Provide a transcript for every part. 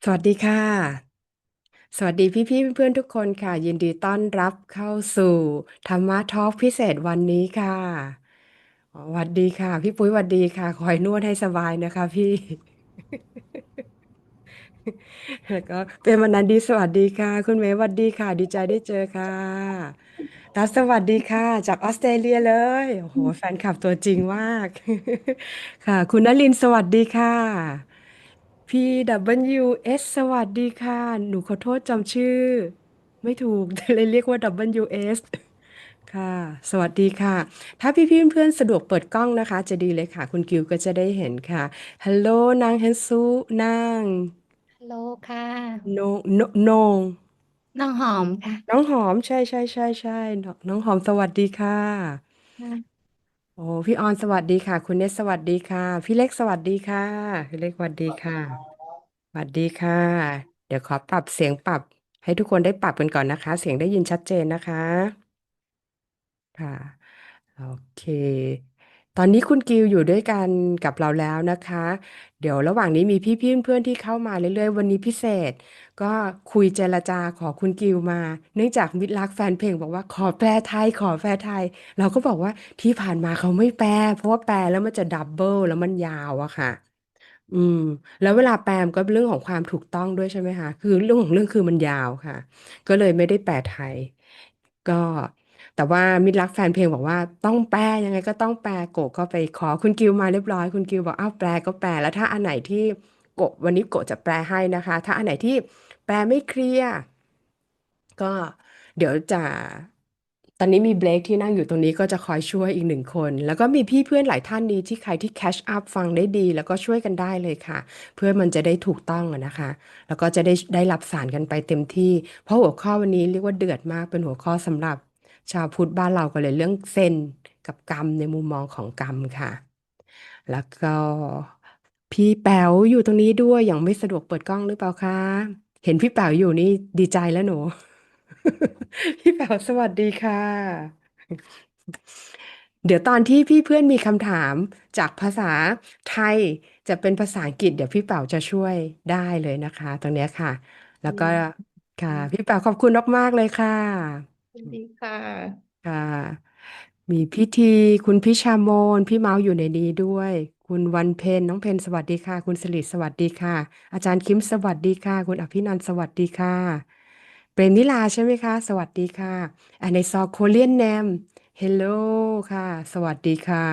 สวัสดีค่ะ สวัสดีพี่ๆเพื่อนๆทุกคนค่ะยินดีต้อนรับเข้าสู่ธรรมะทอล์กพิเศษวันนี้ค่ะสวัสดีค่ะพี่ปุ้ยสวัสดีค่ะคอยนวดให้สบายนะคะพี่แล้วก็เป็นวันนั้นดีสวัสดีค่ะคุณเมย์สวัสดีค่ะดีใจได้เจอค่ะตัสสวัสดีค่ะจากออสเตรเลียเลยโอ้โหแฟนคลับตัวจริงมากค่ะคุณนลินทร์สวัสดีค่ะ PWS สวัสดีค่ะ หนูขอโทษจำชื่อไม่ถูกเลยเรียกว่า WS ค่ะสวัสดีค่ะ ถ้าพี่ๆเพื่อนๆสะดวกเปิดกล้องนะคะจะดีเลยค่ะ คุณกิวก็จะได้เห็นค่ะฮัลโหลนางเฮนซูนางฮัลโหลค่ะโนโนโนงน้องหอมค่ะน้องหอมใช่ใช่ใช่ใช่น้องหอมสวัสดีค่ะค่ะโอ้พี่ออนสวัสดีค่ะคุณเนสสวัสดีค่ะพี่เล็กสวัสดีค่ะพี่เล็กสวัสดีค่ะ สวัสดีค่ะ เดี๋ยวขอปรับเสียงปรับให้ทุกคนได้ปรับกันก่อนนะคะ เสียงได้ยินชัดเจนนะคะ ค่ะโอเคตอนนี้คุณกิวอยู่ด้วยกันกับเราแล้วนะคะเดี๋ยวระหว่างนี้มีพี่ๆเพื่อนๆที่เข้ามาเรื่อยๆวันนี้พิเศษก็คุยเจรจาขอคุณกิวมาเนื่องจากมิตรรักแฟนเพลงบอกว่าขอแปลไทยขอแปลไทยเราก็บอกว่าที่ผ่านมาเขาไม่แปลเพราะว่าแปลแล้วมันจะดับเบิลแล้วมันยาวอะค่ะอืมแล้วเวลาแปลมันก็เป็นเรื่องของความถูกต้องด้วยใช่ไหมคะคือเรื่องของเรื่องคือมันยาวค่ะก็เลยไม่ได้แปลไทยก็ แต่ว่ามิตรรักแฟนเพลงบอกว่าต้องแปลยังไงก็ต้องแปลโกะก็ไปขอคุณกิวมาเรียบร้อยคุณกิวบอกอ้าวแปลก็แปลแล้วถ้าอันไหนที่โกะวันนี้โกะจะแปลให้นะคะถ้าอันไหนที่แปลไม่เคลียร์ก็เดี๋ยวจะตอนนี้มีเบรกที่นั่งอยู่ตรงนี้ก็จะคอยช่วยอีกหนึ่งคนแล้วก็มีพี่เพื่อนหลายท่านนี้ที่ใครที่แคชอัพฟังได้ดีแล้วก็ช่วยกันได้เลยค่ะเพื่อมันจะได้ถูกต้องอะนะคะแล้วก็จะได้รับสารกันไปเต็มที่เพราะหัวข้อวันนี้เรียกว่าเดือดมากเป็นหัวข้อสำหรับ ชาวพุทธบ้านเราก็เลยเรื่องเซนกับกรรมในมุมมองของกรรมค่ะ แล้วก็พี่แป๋วอยู่ตรงนี้ด้วยยังไม่สะดวกเปิดกล้องหรือเปล่าคะเห็นพี่แป๋วอยู่นี่ดีใจแล้วหนูพี่แป๋วสวัสดีค่ะเดี๋ยวตอนที่พี่เพื่อนมีคำถามจากภาษาไทยจะเป็นภาษาอังกฤษเดี๋ยวพี่เป๋าจะช่วยได้เลยนะคะตรงเนี้ยค่ะแล้วก็อืมค่ะพี่เป๋าขอบคุณมากๆเลยค่ะ สวัสดีค่ะค่ะมีพี่ทีคุณพิชามนพี่เมาส์อยู่ในนี้ด้วยคุณวันเพ็ญน้องเพญสวัสดีค่ะคุณสิริสวัสดีค่ะอาจารย์คิมสวัสดีค่ะคุณอภินันท์สวัสดีค่ะเปรมนิลาใช่ไหมคะสวัสดีค่ะอันในซอโคเลียนแนมเฮลโลค่ะสวัสดีค่ะ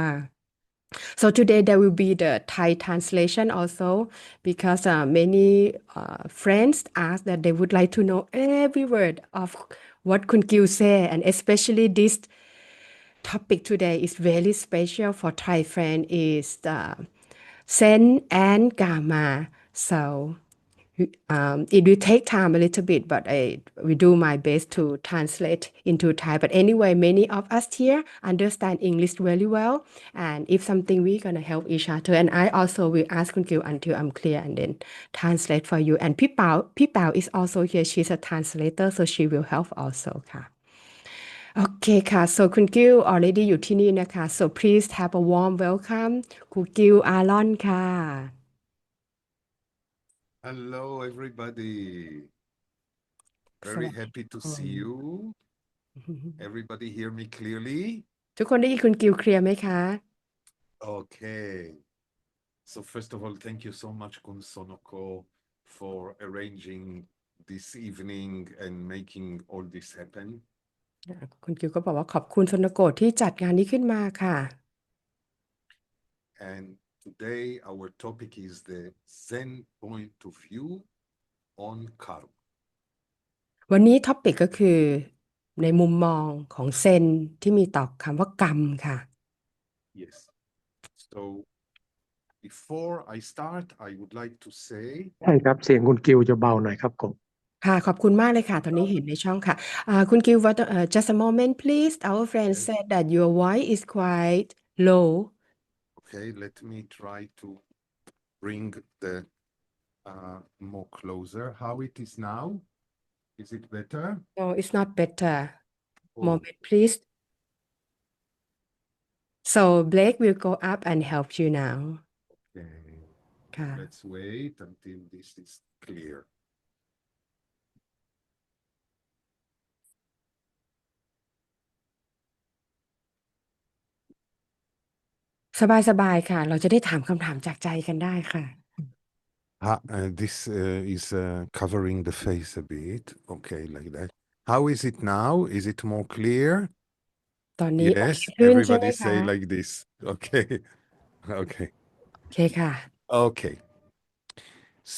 So today there will be the Thai translation also because many friends asked that they would like to know every word of what Kun Gil say and especially this topic today is very special for Thai friend is Sen and Gama. So it will take time a little bit, but I will do my best to translate into Thai. But anyway, many of us here understand English really well. And if something, we're gonna help each other. And I also will ask Kun Gil until I'm clear and then translate for you. And Pi Pao is also here. She's a translator, so she will help also ค่ะ โอเคค่ะ so คุณกิล already อยู่ที่นี่นะคะ so please have a warm welcome คุณกิลอารอนค่ะ Hello, everybody. ส Very วัสดี happy ทุก to คน see you. Everybody hear me clearly? ทุกคนได้ยินคุณกิลเคลียร์ไหมคะ Okay. So first of all, thank you so much, Kun Sonoko, for arranging this evening and making all this happen. คุณกิลก็บอกว่าขอบคุณชนโกะที่จัดงานนี้ขึ้นมาค่ะ And today our topic is the Zen point of view on karma. วันนี้ท็อปิกก็คือในมุมมองของเซนที่มีต่อคำว่ากรรมค่ะ Yes. So before I start, I would like to say, ใช่ครับเสียงคุณกิวจะเบาหน่อยครับกบค่ะขอบคุณมากเลยค่ะตอนนี้เห็นในช่องค่ะคุณกิลว่าjust a moment please our friend okay, said that your voice is quite low okay, let me try to bring the more closer. How it is now? Is it better? no it's not better Oh, moment please so Blake will go up and help you now okay. ค่ะ Let's wait until this is clear. สบายๆค่ะ เราจะได้ถามคำถามจากใจกันได้ค่ะ This is covering the face a bit. Okay, like that. How is it now? Is it more clear? ตอนนี้โอเค Yes, ขึ้นใช่ไหม everybody คะ say like this. Okay, okay, โอเคค่ะ okay.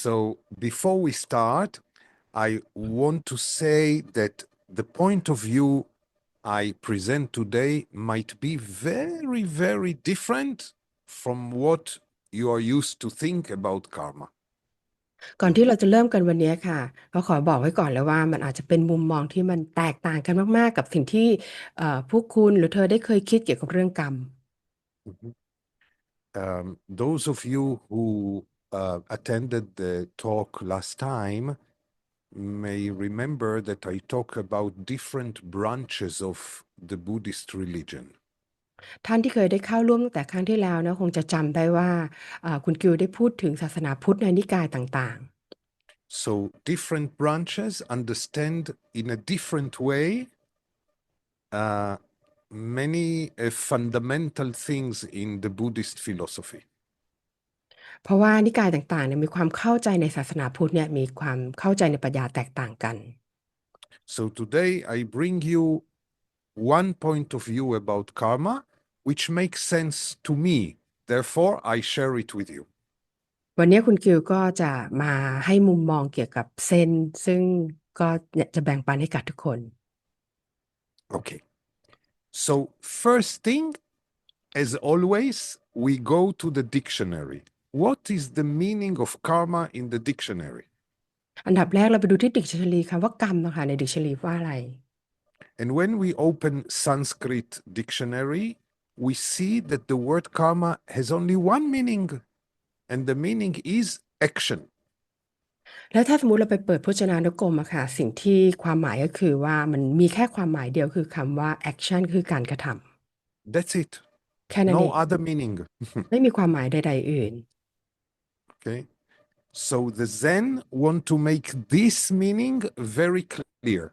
So before we start, I want to say that the point of view I present today might be very, very different from what you are used to think about karma. ก่อนที่เราจะเริ่มกันวันนี้ค่ะก็ขอบอกไว้ก่อนเลยว่ามันอาจจะเป็นมุมมองที่มันแตกต่างกันมากๆกับสิ่งที่พวกคุณหรือเธอได้เคยคิดเกี่ยวกับเรื่องกรรม Mhm. Those of you who attended the talk last time may remember that I talk about different branches of the Buddhist religion. ท่านที่เคยได้เข้าร่วมตั้งแต่ครั้งที่แล้วนะคงจะจำได้ว่าคุณกิลได้พูดถึงศาสนาพุทธในนิกายต่าง So different branches understand in a different way many fundamental things in the Buddhist philosophy. ๆเพราะว่านิกายต่างๆเนี่ยมีความเข้าใจในศาสนาพุทธเนี่ยมีความเข้าใจในปรัชญาแตกต่างกัน So today I bring you one point of view about karma, which makes sense to me. Therefore, I share it with you. วันนี้คุณกิลก็จะมาให้มุมมองเกี่ยวกับเซนซึ่งก็จะแบ่งปันให้กับทุกคน Okay. So first thing, as always, we go to the dictionary. What is the meaning of karma in the dictionary? อันดับแรกเราไปดูที่ดิกชันนารีคำว่ากรรมนะคะในดิกชันนารีว่าอะไร And when we open Sanskrit dictionary, we see that the word karma has only one meaning, and the meaning is action. แล้วถ้าสมมุติเราไปเปิดพจนานุกรมอะค่ะสิ่งที่ความหมายก็คือว่ามันมีแค่ความหมายเดียวคือคำว่า action คือการกระท That's it. ำแค่นั้นเอ No ง other meaning. ไม่มีความหมายใดๆอื่น Okay. So the Zen want to make this meaning very clear.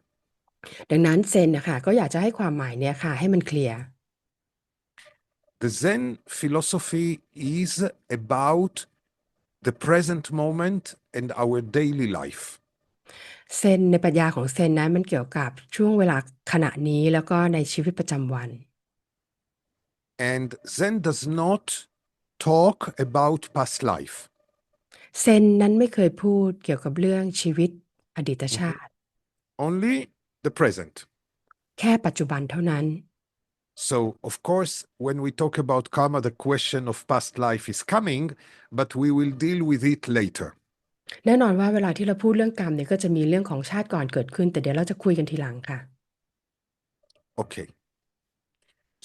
ดังนั้นเซนนะคะก็อยากจะให้ความหมายเนี่ยค่ะให้มันเคลียร์ The Zen philosophy is about the present moment and our daily life. เซนในปรัชญาของเซนนั้นมันเกี่ยวกับช่วงเวลาขณะนี้แล้วก็ในชีวิตประจำวัน And Zen does not talk about past life. เซนนั้นไม่เคยพูดเกี่ยวกับเรื่องชีวิตอดีตชาติ Only the present. แค่ปัจจุบันเท่านั้น So, of course, when we talk about karma, the question of past life is coming, but we will deal with it later. แน่นอนว่าเวลาที่เราพูดเรื่องกรรมเนี่ยก็จะมีเรื่องของชาติก่อนเกิดขึ้นแต่เดี๋ยวเราจะคุยกันทีหลังค่ะ Okay.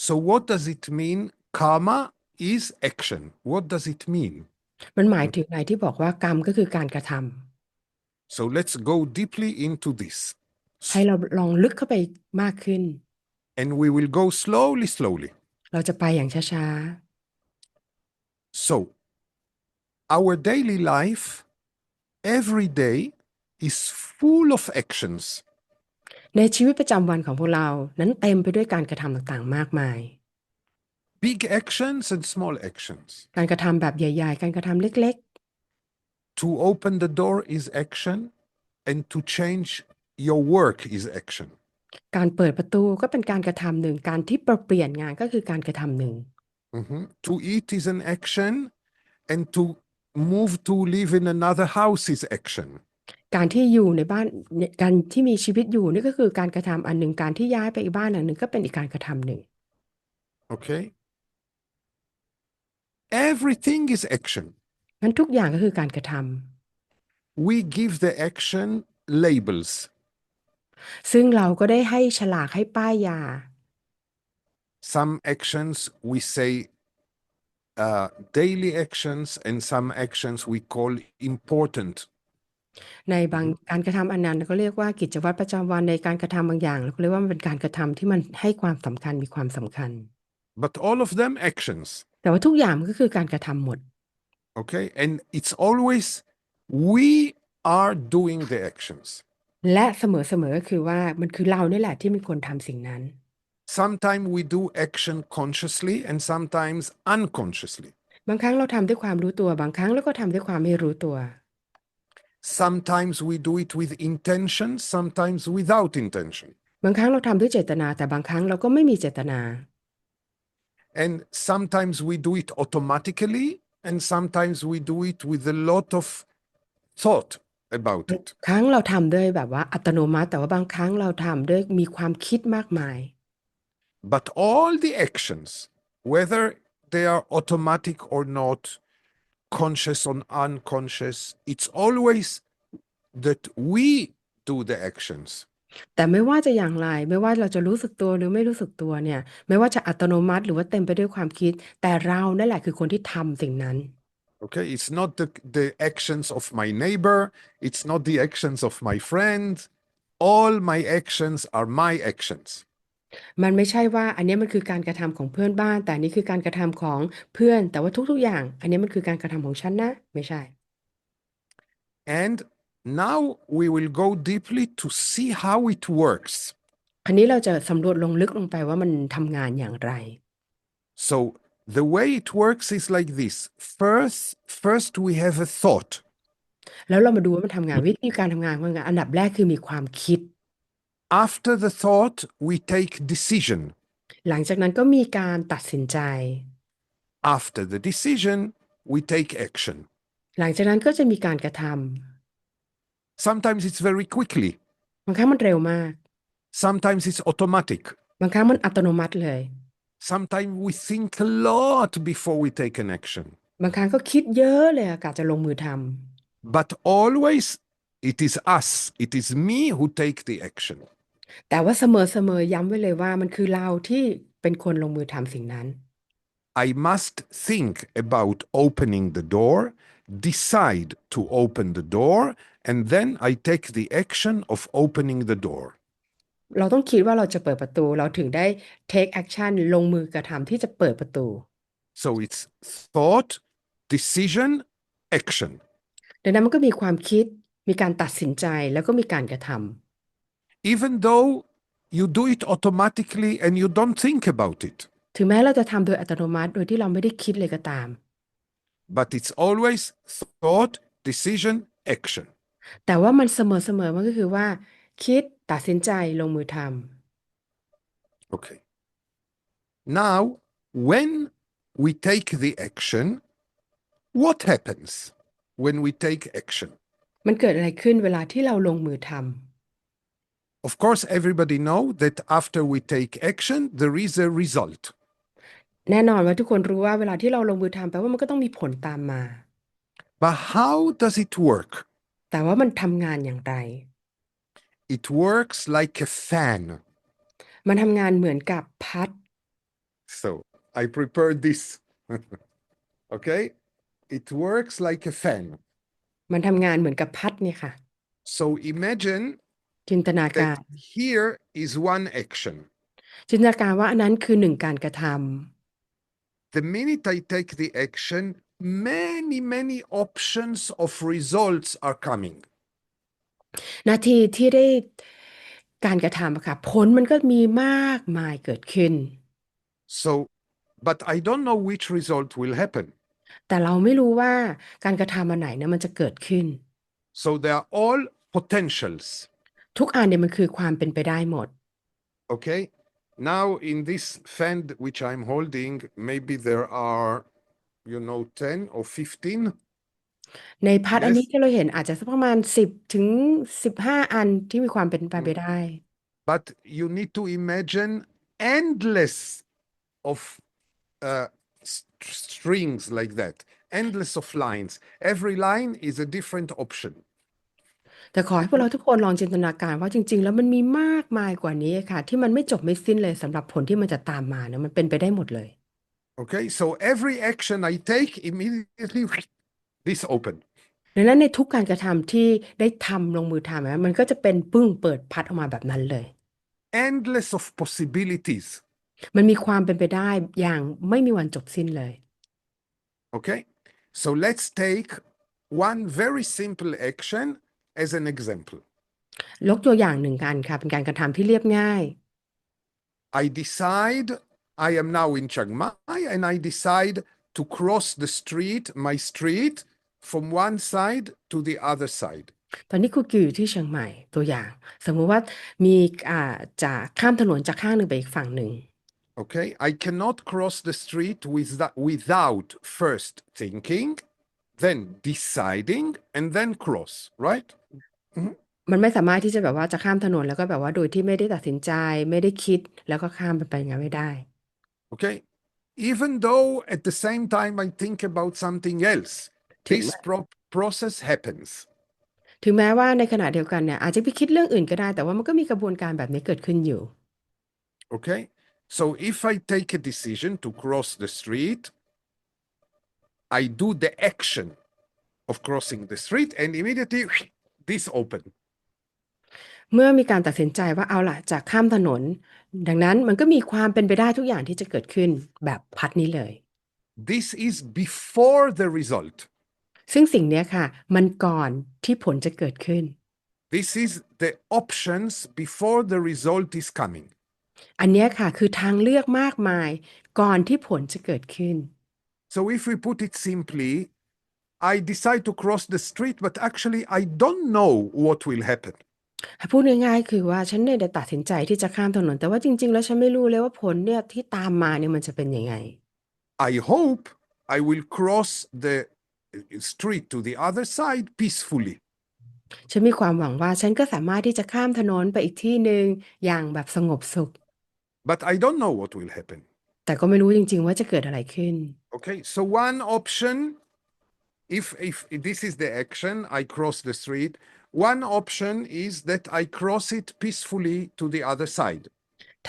So, what does it mean? Karma is action. What does it mean? มันหมายถึงอะไรที่บอกว่ากรรมก็คือการกระทำ So, let's go deeply into this. ให้เราลองลึกเข้าไปมากขึ้น And we will go slowly, slowly. เราจะไปอย่างช้า So, our daily life, every day, is full of actions. ๆในชีวิตประจำวันของพวกเรานั้นเต็มไปด้วยการกระทำต่างๆมากมาย Big actions and small actions. การกระทำแบบใหญ่ๆการกระทำเล็ก To open the door is action, and to change your work is action. ๆการเปิดประตูก็เป็นการกระทำหนึ่งการที่เปลี่ยนงานก็คือการกระทำหนึ่ง To eat is an action, and to move to live in another house is action. การที่อยู่ในบ้านการที่มีชีวิตอยู่นี่ก็คือการกระทำอันหนึ่งการที่ย้ายไปอีกบ้านหลังหนึ่งก็เป็นอีกการกระทำหนึ่ง Okay? Everything is action. งั้นทุกอย่างก็คือการกระทำ We give the action labels. ซึ่งเราก็ได้ให้ฉลากให้ป้ายยา Some actions we say daily actions, and some actions we call important. ในบางการกระทำอันนั้นก็เรียกว่ากิจวัตรประจำวันในการกระทำบางอย่างเราก็เรียกว่ามันเป็นการกระทำที่มันให้ความสำคัญมีความสำคัญ But all of them actions. แต่ว่าทุกอย่างมันก็คือการกระทำหมด Okay, and it's always we are doing the actions. และเสมอก็คือว่ามันคือเรานี่แหละที่เป็นคนทำสิ่งนั้น Sometimes we do action consciously and sometimes unconsciously. บางครั้งเราทำด้วยความรู้ตัวบางครั้งเราก็ทำด้วยความไม่รู้ตัว Sometimes we do it with intention, sometimes without intention. บางครั้งเราทำด้วยเจตนาแต่บางครั้งเราก็ไม่มีเจตนา And sometimes we do it automatically, and sometimes we do it with a lot of thought about it. ครั้งเราทำด้วยแบบว่าอัตโนมัติแต่ว่าบางครั้งเราทำด้วยมีความคิดมากมาย But all the actions, whether they are automatic or not, conscious or unconscious, it's always that we do the actions. แต่ไม่ว่าจะอย่างไรไม่ว่าเราจะรู้สึกตัวหรือไม่รู้สึกตัวเนี่ยไม่ว่าจะอัตโนมัติหรือว่าเต็มไปด้วยความคิดแต่เรานั่นแหละคือคนที่ทำสิ่งนั้น Okay, it's not the actions of my neighbor, it's not the actions of my friend. All my actions are my actions. มันไม่ใช่ว่าอันนี้มันคือการกระทำของเพื่อนบ้านแต่อันนี้คือการกระทำของเพื่อนแต่ว่าทุกๆอย่างอันนี้มันคือการกระทำของฉันนะไม่ใช่ And now we will go deeply to see how it works. อันนี้เราจะสำรวจลงลึกลงไปว่ามันทำงานอย่างไร So the way it works is like this. First we have a thought. แล้วเรามาดูว่ามันทำงานวิธีการทำงานของมันอันดับแรกคือมีความคิด After the thought, we take decision. หลังจากนั้นก็มีการตัดสินใจ After the decision, we take action. หลังจากนั้นก็จะมีการกระทำ Sometimes it's very quickly. บางครั้งมันเร็วมาก Sometimes it's automatic. บางครั้งมันอัตโนมัติเลย Sometimes we think a lot before we take an action. บางครั้งก็คิดเยอะเลยอะกะจะลงมือทำ But always it is us, it is me who take the action. แต่ว่าเสมอย้ำไว้เลยว่ามันคือเราที่เป็นคนลงมือทำสิ่งนั้น I must think about opening the door, decide to open the door, and then I take the action of opening the door. เราต้องคิดว่าเราจะเปิดประตูเราถึงได้ take action ลงมือกระทำที่จะเปิดประตู So it's thought, decision, action. ดังนั้นมันก็มีความคิดมีการตัดสินใจแล้วก็มีการกระทำ Even though you do it automatically and you don't think about it, ถึงแม้เราจะทำโดยอัตโนมัติโดยที่เราไม่ได้คิดเลยก็ตาม but it's always thought, decision, action. แต่ว่ามันเสมอมันก็คือว่า คิดตัดสินใจลงมือท Okay. Now, when we take the action, what happens when we take action? ำมันเกิดอะไรขึ้นเวลาที่เราลงมือท Of course, everybody know that after we take action, there is a result. ำแน่นอนว่าทุกคนรู้ว่าเวลาที่เราลงมือทำแปลว่ามันก็ต้องมีผลตามมา But how does it work? แต่ว่ามันทำงานอย่างไร It works like a fan. มันทำงานเหมือนกับพัด So I prepared this. Okay? It works like a fan. มันทำงานเหมือนกับพัดเนี่ยค่ะ So imagine จินตนาการ that here is one action. จินตนาการว่าอันนั้นคือหนึ่งการกระท The minute I take the action, many options of results are coming. ำนาทีที่ได้การกระทำอะค่ะผลมันก็มีมากมายเกิดขึ้น So, but I don't know which result will happen. แต่เราไม่รู้ว่าการกระทำอันไหนเนี่ยมันจะเกิดขึ้น So they are all potentials. ทุกอันเนี่ยมันคือความเป็นไปได้หมด Okay? Now in this fan which I'm holding, maybe there are, 10 or 15. ในพัดอัน Yes. นี้ที่เราเห็นอาจจะสักประมาณ10 ถึง 15อันที่มีความเป็นไปได้ But you need to imagine endless of strings like that, endless of lines. Every line is a different option. แต่ขอให้พวกเราทุกคนลองจินตนาการว่าจริงๆแล้วมันมีมากมายกว่านี้ค่ะที่มันไม่จบไม่สิ้นเลยสำหรับผลที่มันจะตามมานะมันเป็นไปได้หมดเลย Okay, so every action I take, immediately this open. ดังนั้นในทุกการกระทำที่ได้ทำลงมือทำนะมันก็จะเป็นปึ้งเปิดพัดออกมาแบบนั้นเลย Endless of possibilities. มันมีความเป็นไปได้อย่างไม่มีวันจบสิ้นเลย Okay, So let's take one very simple action as an example. ยกตัวอย่างหนึ่งกันค่ะเป็นการกระทำที่เรียบง่าย I decide I am now in Chiang Mai and I decide to cross the street, my street, from one side to the other side. ตอนนี้ครูกิวอยู่ที่เชียงใหม่ตัวอย่าง สมมุติว่ามีจะข้ามถนนจากข้างหนึ่งไปอีกฝั่งหนึ่ง Okay, I cannot cross the street without first thinking, then deciding, and then cross, right? มันไม่สามารถที่จะแบบว่าจะข้ามถนนแล้วก็แบบว่าโดยที่ไม่ได้ตัดสินใจไม่ได้คิดแล้วก็ข้ามไปอย่างนั้นไม่ได้ Okay, even though at the same time I think about something else, this process happens. ถึงแม้ว่าในขณะเดียวกันเนี่ยอาจจะไปคิดเรื่องอื่นก็ได้แต่ว่ามันก็มีกระบวนการแบบนี้เกิดขึ้นอยู่ Okay, so if I take a decision to cross the street, I do the action of crossing the street and immediately this open. เมื่อมีการตัดสินใจว่าเอาล่ะจะข้ามถนนดังนั้นมันก็มีความเป็นไปได้ทุกอย่างที่จะเกิดขึ้นแบบพัดนี้เลย This is before the result. ซึ่งสิ่งเนี้ยค่ะมันก่อนที่ผลจะเกิดขึ้น This is the options before the result is coming. อันเนี้ยค่ะคือทางเลือกมากมายก่อนที่ผลจะเกิดขึ้น So if we put it simply, I decide to cross the street, but actually I don't know what will happen. พูดง่ายๆคือว่าฉันเนี่ยได้ตัดสินใจที่จะข้ามถนนแต่ว่าจริงๆแล้วฉันไม่รู้เลยว่าผลเนี่ยที่ตามมาเนี่ยมันจะเป็นยังไง I hope I will cross the street to the other side peacefully. ฉันมีความหวังว่าฉันก็สามารถที่จะข้ามถนนไปอีกที่หนึ่งอย่างแบบสงบสุข But I don't know what will happen. แต่ก็ไม่รู้จริงๆว่าจะเกิดอะไรขึ้น Okay, so one option, if this is the action, I cross the street. One option is that I cross it peacefully to the other side.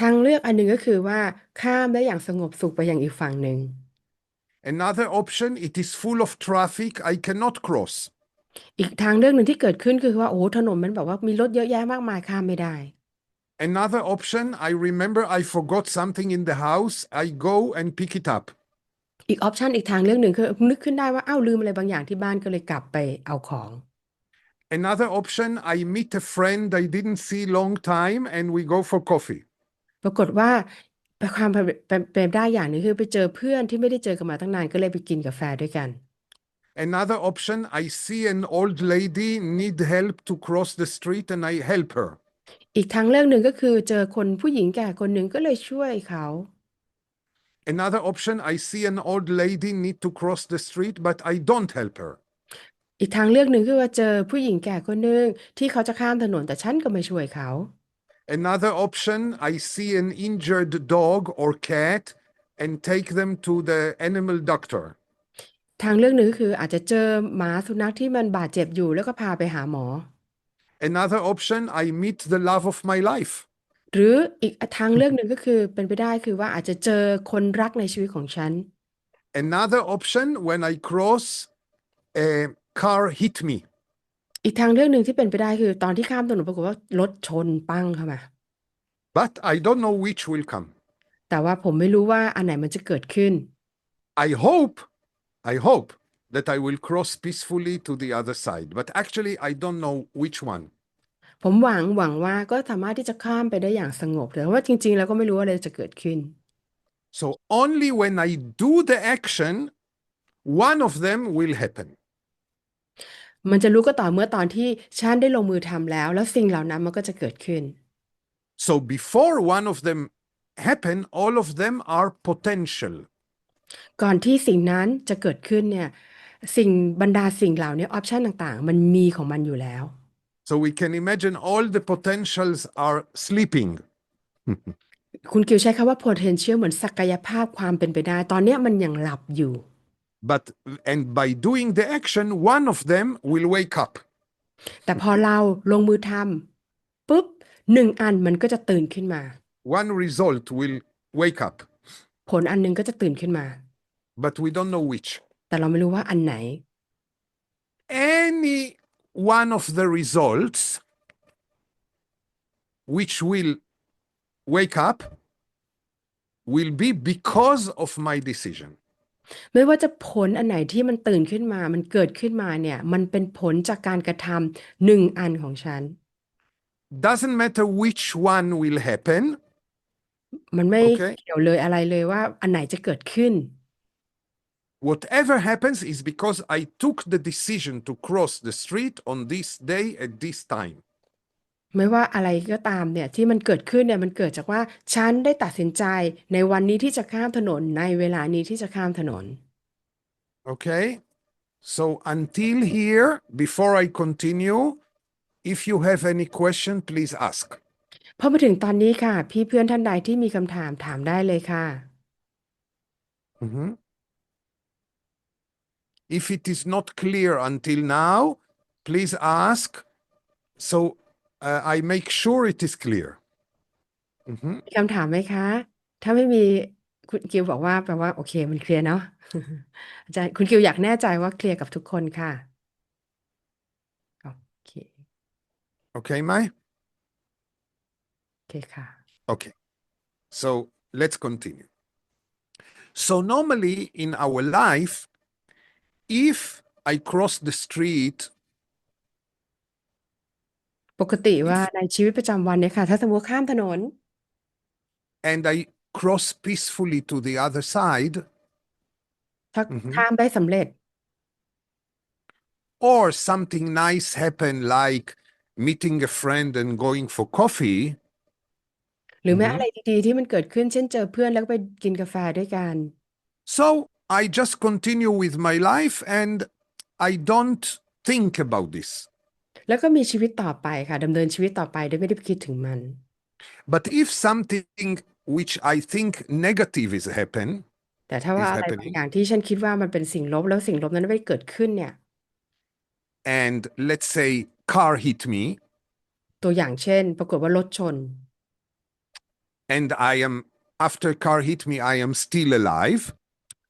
ทางเลือกอันหนึ่งก็คือว่าข้ามได้อย่างสงบสุขไปยังอีกฝั่งหนึ่ง Another option, it is full of traffic, I cannot cross. อีกทางเลือกหนึ่งที่เกิดขึ้นคือว่าโอ้ถนนมันแบบว่ามีรถเยอะแยะมากมายข้ามไม่ได้ Another option, I remember I forgot something in the house, I go and pick it up. อีกออปชันอีกทางเลือกหนึ่งคือนึกขึ้นได้ว่าอ้าวลืมอะไรบางอย่างที่บ้านก็เลยกลับไปเอาของ Another option, I meet a friend I didn't see long time and we go for coffee. ปรากฏว่าความเป็นได้อย่างหนึงคือไปเจอเพื่อนที่ไม่ได้เจอกันมาตั้งนานก็เลยไปกินกาแฟด้วยกัน Another option, I see an old lady need help to cross the street and I help her. อีกทางเลือกหนึ่งก็คือเจอคนผู้หญิงแก่คนหนึ่งก็เลยช่วยเขา Another option, I see an old lady need to cross the street, but I don't help her. อีกทางเลือกหนึ่งคือว่าเจอผู้หญิงแก่คนหนึ่งที่เขาจะข้ามถนนแต่ฉันก็ไม่ช่วยเขา Another option, I see an injured dog or cat and take them to the animal doctor. ทางเลือกหนึ่งคืออาจจะเจอหมาสุนัขที่มันบาดเจ็บอยู่แล้วก็พาไปหาหมอ Another option, I meet the love of my life. หรืออีกทางเลือกหนึ่งก็คือเป็นไปได้คือว่าอาจจะเจอคนรักในชีวิตของฉัน Another option, when I cross, a car hit me. อีกทางเลือกหนึ่งที่เป็นไปได้คือตอนที่ข้ามถนนปรากฏว่ารถชนปั้งเข้ามา But I don't know which will come. แต่ว่าผมไม่รู้ว่าอันไหนมันจะเกิดขึ้น I hope that I will cross peacefully to the other side. But actually, I don't know which one. ผมหวังว่าก็สามารถที่จะข้ามไปได้อย่างสงบแต่ว่าจริงๆแล้วก็ไม่รู้ว่าอะไรจะเกิดขึ้น So only when I do the action, one of them will happen. มันจะรู้ก็ต่อเมื่อตอนที่ฉันได้ลงมือทำแล้วสิ่งเหล่านั้นมันก็จะเกิดขึ้น So before one of them happen, all of them are potential. ก่อนที่สิ่งนั้นจะเกิดขึ้นเนี่ยบรรดาสิ่งเหล่านี้ออปชันต่างๆมันมีของมันอยู่แล้ว So we can imagine all the potentials are sleeping. คุณกิวใช้คำว่า potential เหมือนศักยภาพความเป็นไปได้ตอนเนี้ยมันยังหลับอยู่ And by doing the action, one of them will wake up. แต่พอเราลงมือทำปุ๊บหนึ่งอันมันก็จะตื่นขึ้นมา One result will wake up. ผลอันหนึงก็จะตื่นขึ้นมา But we don't know which. แต่เราไม่รู้ว่าอันไหน Any one of the results which will wake up will be because of my decision. ไม่ว่าจะผลอันไหนที่มันตื่นขึ้นมามันเกิดขึ้นมาเนี่ยมันเป็นผลจากการกระทำหนึ่งอันของฉัน Doesn't matter which one will happen, มันไม่ okay? เกี่ยวเลยอะไรเลยว่าอันไหนจะเกิดขึ้น Whatever happens is because I took the decision to cross the street on this day at this time. ไม่ว่าอะไรก็ตามเนี่ยที่มันเกิดขึ้นเนี่ยมันเกิดจากว่าฉันได้ตัดสินใจในวันนี้ที่จะข้ามถนนในเวลานี้ที่จะข้ามถนน Okay? So until here, before I continue, if you have any question, please ask. พอมาถึงตอนนี้ค่ะพี่เพื่อนท่านใดที่มีคำถามถามได้เลยค่ะ Mhm. If it is not clear until now, please ask. So I make sure it is clear. Mhm. มีคำถามไหมคะ ถ้าไม่มีคุณกิวบอกว่าแปลว่าโอเคมันเคลียร์เนาะ อาจารย์คุณกิวอยากแน่ใจว่าเคลียร์กับทุกคนค่ะโอเค Okay, Mai? โอเคค่ะ Okay. So let's continue. So normally in our life, if I cross the street, ปกติว่า if ในชีวิตประจำวันเนี่ยค่ะถ้าสมมติข้ามถนน and I cross peacefully to the other side, ถ้า Mhm. ข้ามได้สำเร็จ or something nice happen like meeting a friend and going for coffee, หรือแม้ Mhm. อะไรดีๆที่มันเกิดขึ้นเช่นเจอเพื่อนแล้วก็ไปกินกาแฟด้วยกัน so I just continue with my life and I don't think about this. แล้วก็มีชีวิตต่อไปค่ะดำเนินชีวิตต่อไปโดยไม่ได้ไปคิดถึงมัน But if something which I think negativeแต่ถ้าว่า is อะไรบาง happening, อย่างที่ฉันคิดว่ามันเป็นสิ่งลบแล้วสิ่งลบนั้นไม่เกิดขึ้นเนี่ย and let's say car hit me, ตัวอย่างเช่นปรากฏว่ารถชน and I am after car hit me, I am still alive.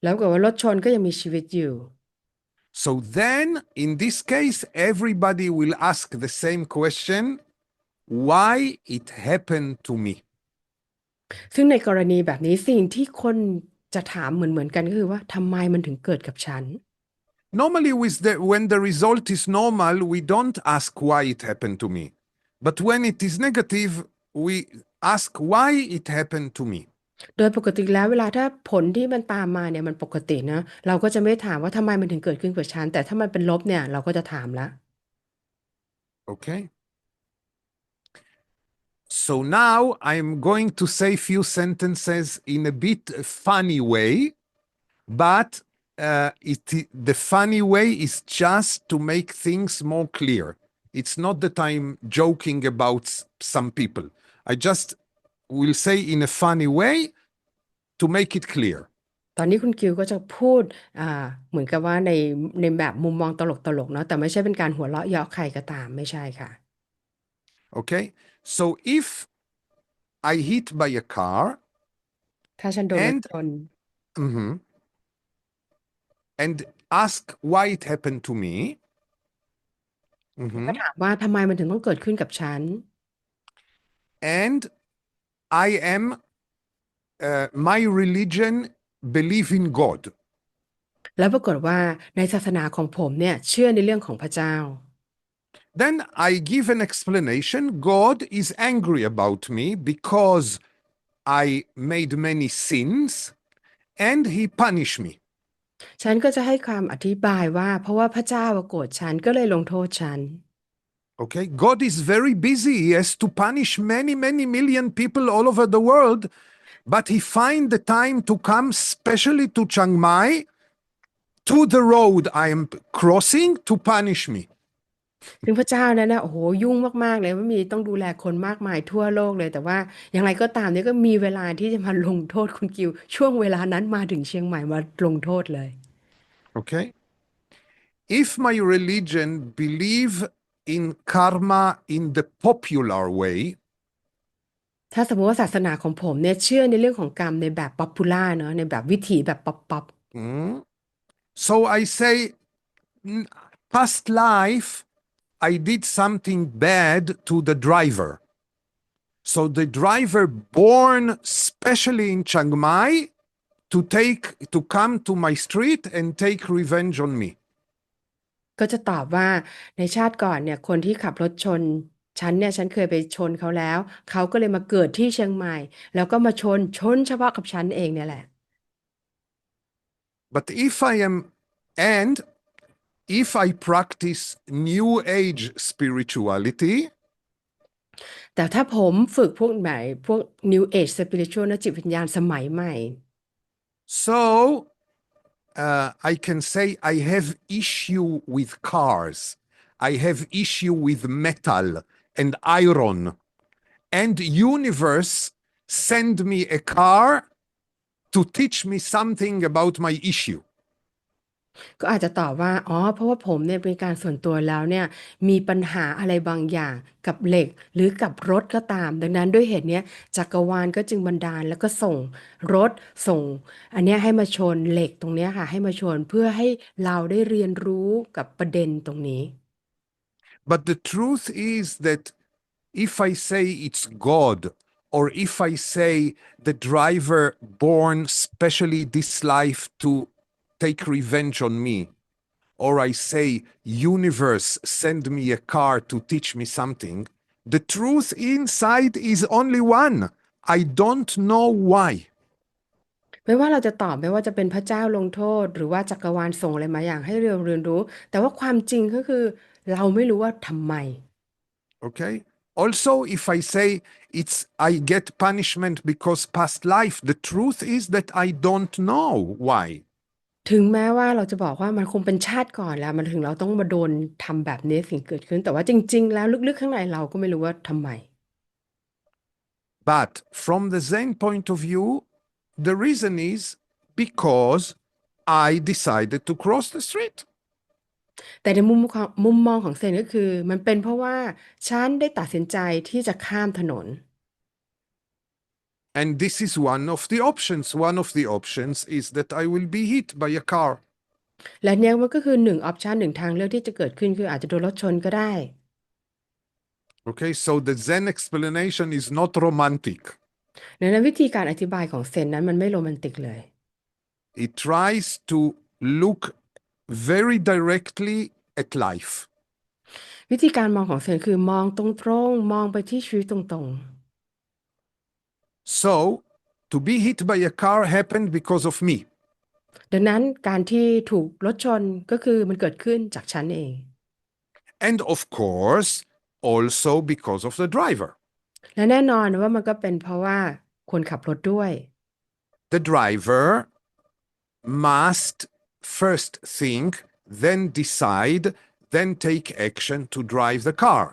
แล้วปรากฏว่ารถชนก็ยังมีชีวิตอยู่ So then, in this case, everybody will ask the same question: why it happened to me? ซึ่งในกรณีแบบนี้สิ่งที่คนจะถามเหมือนกันก็คือว่าทำไมมันถึงเกิดกับฉัน Normally, when the result is normal, we don't ask why it happened to me. But when it is negative, we ask why it happened to me. โดยปกติแล้วเวลาถ้าผลที่มันตามมาเนี่ยมันปกตินะเราก็จะไม่ถามว่าทำไมมันถึงเกิดขึ้นกับฉันแต่ถ้ามันเป็นลบเนี่ยเราก็จะถามละ Okay? So now I'm going to say few sentences in a bit funny way, but the funny way is just to make things more clear. It's not that I'm joking about some people. I just will say in a funny way to make it clear. ตอนนี้คุณกิวก็จะพูดเหมือนกับว่าในแบบมุมมองตลกๆเนาะแต่ไม่ใช่เป็นการหัวเราะเยาะใครก็ตามไม่ใช่ค่ะ Okay? So if I hit by a car ถ้าฉันโดนรถ and ชน Mhm. and ask why it happened to me, ก็ Mhm. ถามว่าทำไมมันถึงต้องเกิดขึ้นกับฉัน and I am my religion believe in God. แล้วปรากฏว่าในศาสนาของผมเนี่ยเชื่อในเรื่องของพระเจ้า Then I give an explanation. God is angry about me because I made many sins and he punished me. ฉันก็จะให้ความอธิบายว่าเพราะว่าพระเจ้าโกรธฉันก็เลยลงโทษฉัน Okay, God is very busy. He has to punish many, many million people all over the world, but he find the time to come specially to Chiang Mai, to the road I am crossing, to punish me. ซึ่งพระเจ้านั้นนะโอ้โหยุ่งมากๆเลยว่ามีต้องดูแลคนมากมายทั่วโลกเลยแต่ว่าอย่างไรก็ตามเนี่ยก็มีเวลาที่จะมาลงโทษคุณกิวช่วงเวลานั้นมาถึงเชียงใหม่มาลงโทษเลย Okay? If my religion believe in karma in the popular way, ถ้าสมมติว่าศาสนาของผมเนี่ยเชื่อในเรื่องของกรรมในแบบป๊อปปูล่าเนาะในแบบวิถีแบบป๊อป mm, so I say, past life, I did something bad to the driver. So the driver born specially in Chiang Mai to come to my street and take revenge on me. ก็จะตอบว่าในชาติก่อนเนี่ยคนที่ขับรถชนฉันเนี่ยฉันเคยไปชนเขาแล้วเขาก็เลยมาเกิดที่เชียงใหม่แล้วก็มาชนเฉพาะกับฉันเองเนี่ยแหละ But if I practice New Age spirituality, แต่ถ้าผมฝึกพวกไหนพวก New Age Spiritual นะจิตวิญญาณสมัยใหม่ so I can say I have issue with cars, I have issue with metal and iron, and universe send me a car to teach me something about my issue. ก็อาจจะตอบว่าอ๋อเพราะว่าผมเนี่ยเป็นการส่วนตัวแล้วเนี่ยมีปัญหาอะไรบางอย่างกับเหล็กหรือกับรถก็ตามดังนั้นด้วยเหตุเนี้ยจักรวาลก็จึงบันดาลแล้วก็ส่งรถส่งอันเนี้ยให้มาชนเหล็กตรงเนี้ยค่ะให้มาชนเพื่อให้เราได้เรียนรู้กับประเด็นตรงนี้ But the truth is that if I say it's God, or if I say the driver born specially this life to take revenge on me, or I say universe send me a car to teach me something, the truth inside is only one. I don't know why. ไม่ว่าเราจะตอบไม่ว่าจะเป็นพระเจ้าลงโทษหรือว่าจักรวาลส่งอะไรมาอย่างให้เราเรียนรู้แต่ว่าความจริงก็คือเราไม่รู้ว่าทำไม Okay? Also, if I say I get punishment because past life, the truth is that I don't know why. ถึงแม้ว่าเราจะบอกว่ามันคงเป็นชาติก่อนแล้วมันถึงเราต้องมาโดนทำแบบนี้สิ่งเกิดขึ้นแต่ว่าจริงๆแล้วลึกๆข้างในเราก็ไม่รู้ว่าทำไม But from the Zen point of view, the reason is because I decided to cross the street. แต่ในมุมมองของเซนก็คือมันเป็นเพราะว่าฉันได้ตัดสินใจที่จะข้ามถนน And this is one of the options. One of the options is that I will be hit by a car. และเนี้ยมันก็คือหนึ่งออปชันหนึ่งทางเลือกที่จะเกิดขึ้นคืออาจจะโดนรถชนก็ได้ Okay, so the Zen explanation is not romantic. ดังนั้นวิธีการอธิบายของเซนนั้นมันไม่โรแมนติกเลย It tries to look very directly at life. วิธีการมองของเซนคือมองตรงๆมองไปที่ชีวิตตรง So, to be hit by a car happened because of me. ๆดังนั้นการที่ถูกรถชนก็คือมันเกิดขึ้นจากฉันเอง And of course, also because of the driver. และแน่นอนว่ามันก็เป็นเพราะว่าคนขับรถด้วย The driver must first think, then decide, then take action to drive the car.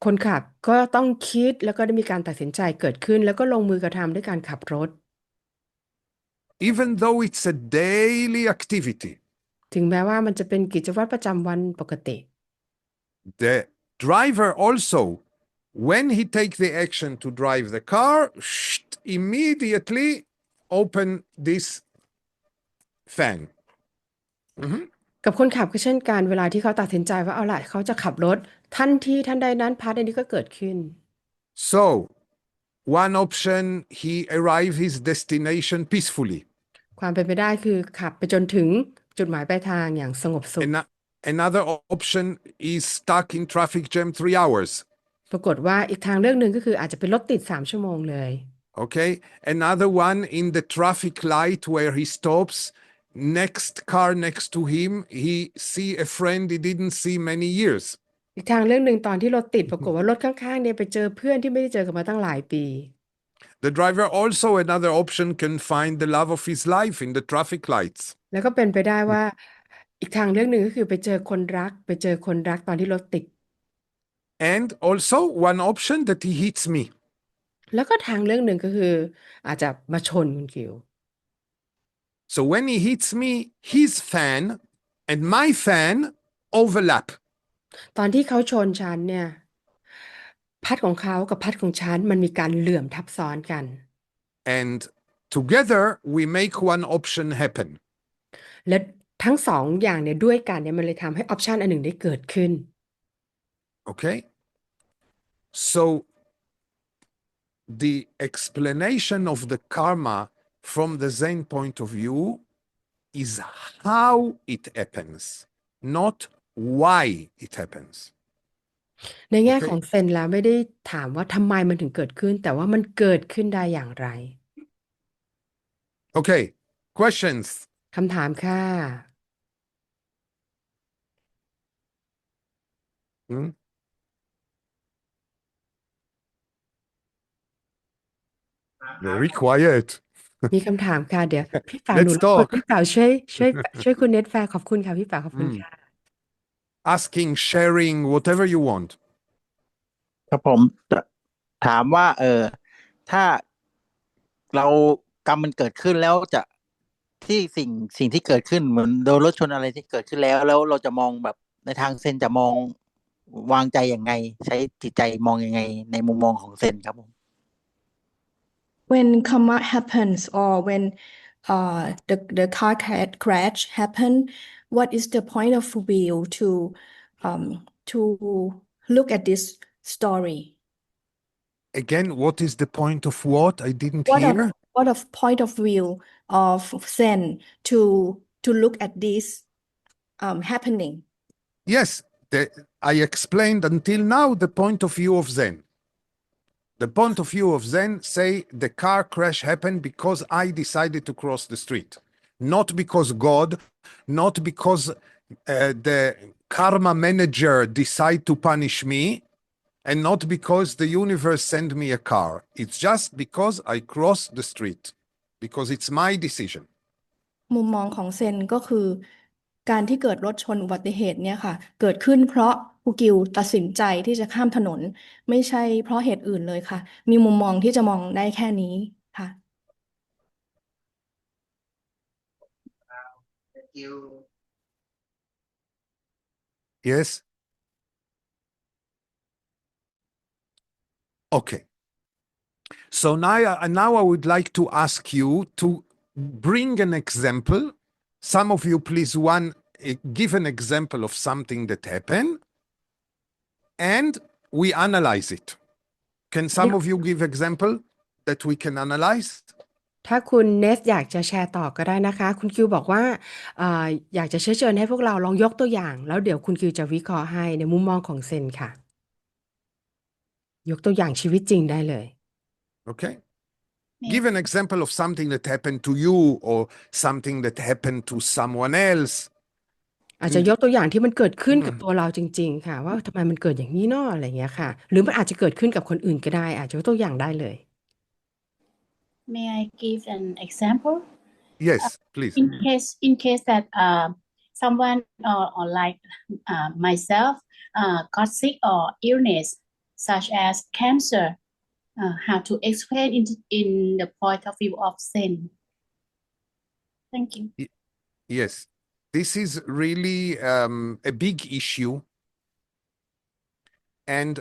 คนขับก็ต้องคิดแล้วก็ได้มีการตัดสินใจเกิดขึ้นแล้วก็ลงมือกระทำด้วยการขับรถ Even though it's a daily activity, ถึงแม้ว่ามันจะเป็นกิจวัตรประจำวันปกติ the driver also, when he takes the action to drive the car, immediately open this fan. กับคนขับก็เช่นกันเวลาที่เขาตัดสินใจว่าเอาล่ะเขาจะขับรถทันใดนั้นพาร์ทในนี้ก็เกิดขึ้น So, one option, he arrived his destination peacefully. ความเป็นไปได้คือขับไปจนถึงจุดหมายปลายทางอย่างสงบสุข Another option is stuck in traffic jam 3 hours. ปรากฏว่าอีกทางเลือกหนึ่งก็คืออาจจะเป็นรถติด3 ชั่วโมงเลย Okay, another one in the traffic light where he stops, next car next to him, he see a friend he didn't see many years. อีกทางเรื่องหนึ่งตอนที่รถติดปรากฏว่ารถข้างๆเนี่ยไปเจอเพื่อนที่ไม่ได้เจอกันมาตั้งหลายปี The driver also, another option, can find the love of his life in the traffic lights. แล้วก็เป็นไปได้ว่าอีกทางเรื่องหนึ่งก็คือไปเจอคนรักตอนที่รถติด And also one option that he hits me. แล้วก็ทางเรื่องหนึ่งก็คืออาจจะมาชนคุณคิว So when he hits me, his fan and my fan overlap. ตอนที่เขาชนฉันเนี่ยพัดของเขากับพัดของฉันมันมีการเหลื่อมทับซ้อนกัน And together we make one option happen. และทั้งสองอย่างเนี่ยด้วยกันเนี่ยมันเลยทำให้ออปชันอันหนึ่งได้เกิดขึ้น Okay? So the explanation of the karma from the Zen point of view is how it happens, not why it happens. ในแง่ขอ Okay? งเซนแล้วไม่ได้ถามว่าทำไมมันถึงเกิดขึ้นแต่ว่ามันเกิดขึ้นได้อย่างไร Okay. Questions? คำถามค่ะ Hmm? Very quiet. มีคำถามค่ะเดี๋ยวพี่ป๋าหนู Let's รบกวนพี่ talk. ป๋าช่วยคุณเน็ตแฟร์ขอบคุณค่ะพี่ป๋าขอบคุณค่ะ Asking, sharing, whatever you want. ครับผมจะถามว่าถ้าเรากรรมมันเกิดขึ้นแล้วจะที่สิ่งที่เกิดขึ้นเหมือนโดนรถชนอะไรที่เกิดขึ้นแล้วเราจะมองแบบในทางเซนจะมองวางใจยังไง ใช้จิตใจมองยังไงในมุมมองของเซนครับผม When karma happens or when the car crash happen, what is the point of view to look at this story? Again, what is the point of what? I didn't What of hear. what of point of view of Zen to look at this happening? Yes, I explained until now the point of view of Zen. The point of view of Zen say the car crash happened because I decided to cross the street, not because God, not because the karma manager decide to punish me, and not because the universe send me a car. It's just because I crossed the street, because it's my decision. มุมมองของเซนก็คือการที่เกิดรถชนอุบัติเหตุเนี่ยค่ะเกิดขึ้นเพราะครูกิวตัดสินใจที่จะข้ามถนนไม่ใช่เพราะเหตุอื่นเลยค่ะมีมุมมองที่จะมองได้แค่นี้ค่ะ Yes? Okay. So now I would like to ask you to bring an example. Some of you, please, give an example of something that happened, and we analyze it. Can some of you give example that we can analyze? ถ้าคุณเนสอยากจะแชร์ต่อก็ได้นะคะคุณคิวบอกว่าอยากจะเชิญให้พวกเราลองยกตัวอย่างแล้วเดี๋ยวคุณคิวจะวิเคราะห์ให้ในมุมมองของเซนค่ะยกตัวอย่างชีวิตจริงได้เลย Okay. Give an example of something that happened to you or something that happened to someone else. อาจจะยกตัวอย่างที่มันเกิดขึ้นกับตัวเราจริงๆค่ะว่าทำไมมันเกิดอย่างนี้เนาะอะไรอย่างเงี้ยค่ะหรือมันอาจจะเกิดขึ้นกับคนอื่นก็ได้อาจจะยกตัวอย่างได้เลย May I give an example? Yes, please. In case that someone or like myself got sick or illness such as cancer, how to explain in the point of view of Zen. Thank you. Yes, this is really a big issue. And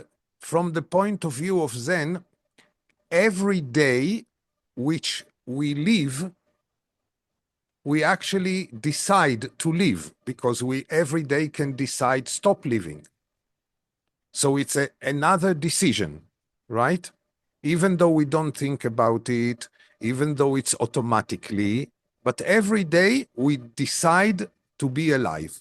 from the point of view of Zen, every day which we live, we actually decide to live because we every day can decide stop living. So it's another decision, right? Even though we don't think about it, even though it's automatically, but every day we decide to be alive.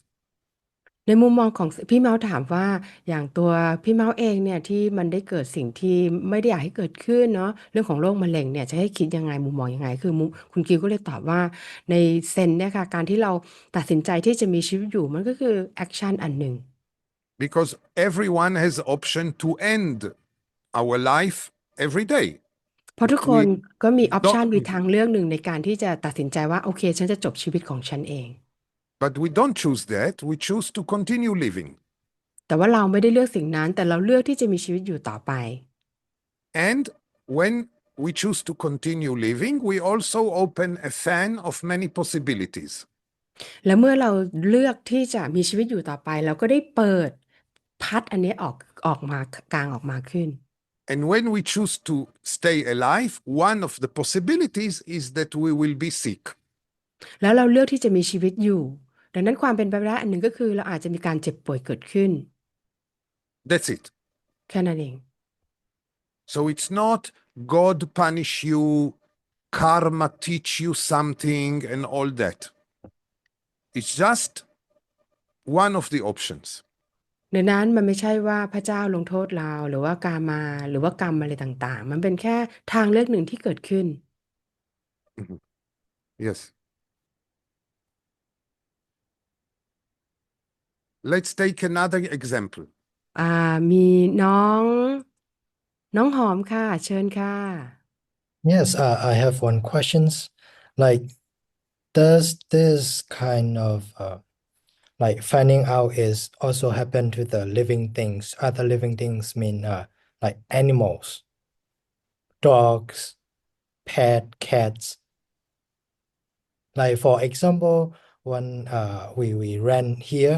ในมุมมองของพี่เมาส์ถามว่าอย่างตัวพี่เมาส์เองเนี่ยที่มันได้เกิดสิ่งที่ไม่ได้อยากให้เกิดขึ้นเนาะเรื่องของโรคมะเร็งเนี่ยจะให้คิดยังไงมุมมองยังไงคือคุณกิวก็เลยตอบว่าในเซนเนี่ยค่ะการที่เราตัดสินใจที่จะมีชีวิตอยู่มันก็คือแอคชั่นอันหนึ่ง Because everyone has option to end our life every day. เพราะทุกคนก็มีออปชันมี don't- ทางเลือกหนึ่งในการที่จะตัดสินใจว่าโอเคฉันจะจบชีวิตของฉันเอง But we don't choose that. We choose to continue living. แต่ว่าเราไม่ได้เลือกสิ่งนั้นแต่เราเลือกที่จะมีชีวิตอยู่ต่อไป And when we choose to continue living, we also open a fan of many possibilities. และเมื่อเราเลือกที่จะมีชีวิตอยู่ต่อไปเราก็ได้เปิดพัดอันนี้ออกมากลางออกมาขึ้น And when we choose to stay alive, one of the possibilities is that we will be sick. แล้วเราเลือกที่จะมีชีวิตอยู่ดังนั้นความเป็นไปได้อันหนึ่งก็คือเราอาจจะมีการเจ็บป่วยเกิดขึ้น That's it. แค่นั้นเอง So it's not God punish you, karma teach you something and all that. It's just one of the options. ดังนั้นมันไม่ใช่ว่าพระเจ้าลงโทษเราหรือว่ากามาหรือว่ากรรมอะไรต่างๆมันเป็นแค่ทางเลือกหนึ่งที่เกิดขึ้น Mhm. Yes. Let's take another example. มีน้องหอมค่ะเชิญค่ะ Yes, I have one questions. Like, does this kind of like finding out is also happen to the living things? Other living things mean like animals, dogs, pet, cats. Like for example, when we ran here,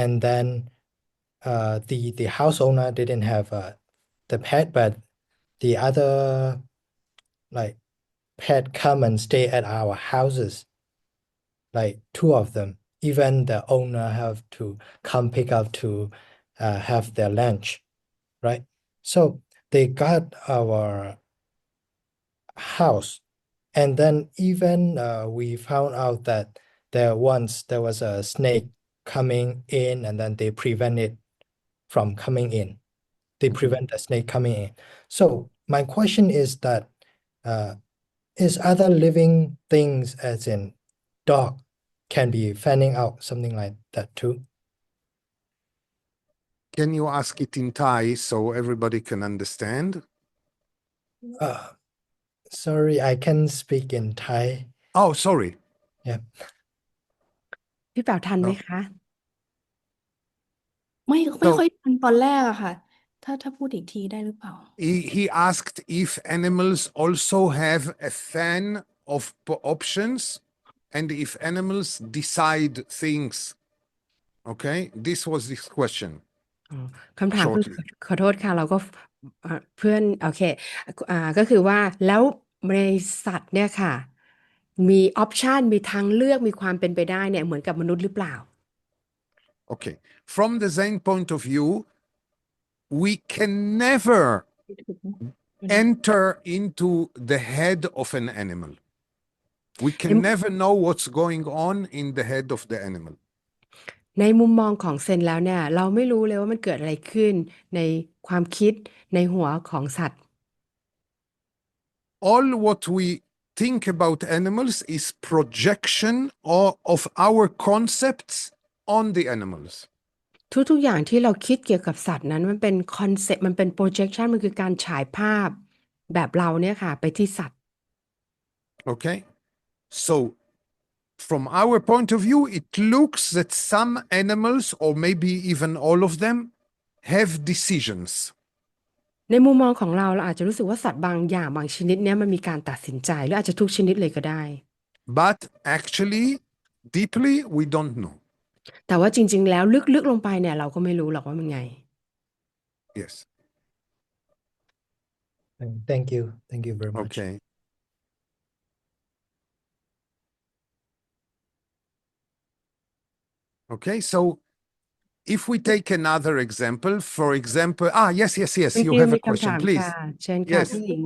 and then the house owner didn't have the pet, but the other like pet come and stay at our houses, like two of them. Even the owner have to come pick up to have their lunch, right? So they got our house, and then even we found out that there was a snake coming in, and then they prevent it from coming in. They prevent the snake coming in. So my question is that is other living things, as in dog, can be fanning out something like that too? Can you ask it in Thai so everybody can understand? Uh, sorry, I can speak in Thai. Oh, sorry. Yeah. พี่เป๋าทันไหมคะ ไม่So ค่อยทันตอนแรกอะค่ะถ้าพูดอีกทีได้หรือเปล่า he asked if animals also have a fan of options and if animals decide things. Okay, this was his question คำถามคือ shortly. ขอโทษค่ะเราก็เพื่อนโอเคก็คือว่าแล้วในสัตว์เนี่ยค่ะมีออปชันมีทางเลือกมีความเป็นไปได้เนี่ยเหมือนกับมนุษย์หรือเปล่า Okay, from the Zen point of view, we can never enter into the head of an animal. We can never know what's going on in the head of the animal. ในมุมมองของเซนแล้วเนี่ยเราไม่รู้เลยว่ามันเกิดอะไรขึ้นในความคิดในหัวของสัตว์ All what we think about animals is projection of our concepts on the animals. ทุกๆอย่างที่เราคิดเกี่ยวกับสัตว์นั้นมันเป็นคอนเซ็ปต์มันเป็น projection มันคือการฉายภาพแบบเราเนี่ยค่ะไปที่สัตว์ Okay, so from our point of view, it looks that some animals, or maybe even all of them, have decisions. ในมุมมองของเราอาจจะรู้สึกว่าสัตว์บางอย่างบางชนิดเนี่ยมันมีการตัดสินใจหรืออาจจะทุกชนิดเลยก็ได้ But actually, deeply, we don't know. แต่ว่าจริงๆแล้วลึกๆลงไปเนี่ยเราก็ไม่รู้หรอกว่ามันไง Yes. Thank you. Thank you very much. Okay. Okay, so if we take another example, for example, yes,คุณ you กิว have มี a คำ question, ถาม please. ค่ะเชิญค่ะ Yes. พี่หญิง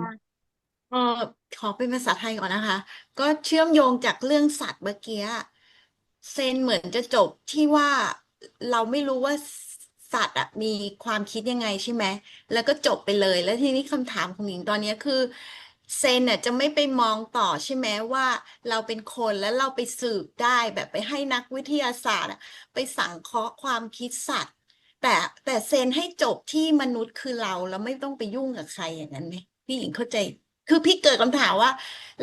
ขอเป็นภาษาไทยก่อนนะคะ ก็เชื่อมโยงจากเรื่องสัตว์เมื่อกี้เซนเหมือนจะจบที่ว่าเราไม่รู้ว่าสัตว์มีความคิดยังไงใช่ไหมแล้วก็จบไปเลยแล้วทีนี้คำถามของหญิงตอนนี้คือเซนจะไม่ไปมองต่อใช่ไหมว่าเราเป็นคนแล้วเราไปสืบได้แบบไปให้นักวิทยาศาสตร์ไปสังเคราะห์ความคิดสัตว์แต่เซนให้จบที่มนุษย์คือเราแล้วไม่ต้องไปยุ่งกับใครอย่างนั้นไหมพี่หญิงเข้าใจคือพี่เกิดคำถามว่า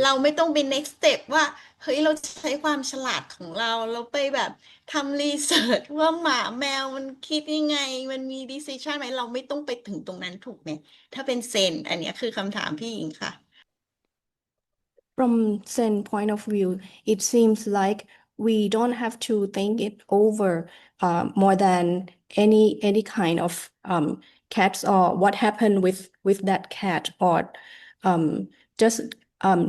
เราไม่ต้องเป็น next step ว่าเฮ้ยเราใช้ความฉลาดของเราไปแบบทำรีเสิร์ชว่าหมาแมวมันคิดยังไงมันมี decision ไหมเราไม่ต้องไปถึงตรงนั้นถูกไหมถ้าเป็นเซนอันนี้คือคำถามพี่หญิงค่ะ From Zen point of view, it seems like we don't have to think it over more than any kind of cats or what happened with that cat or just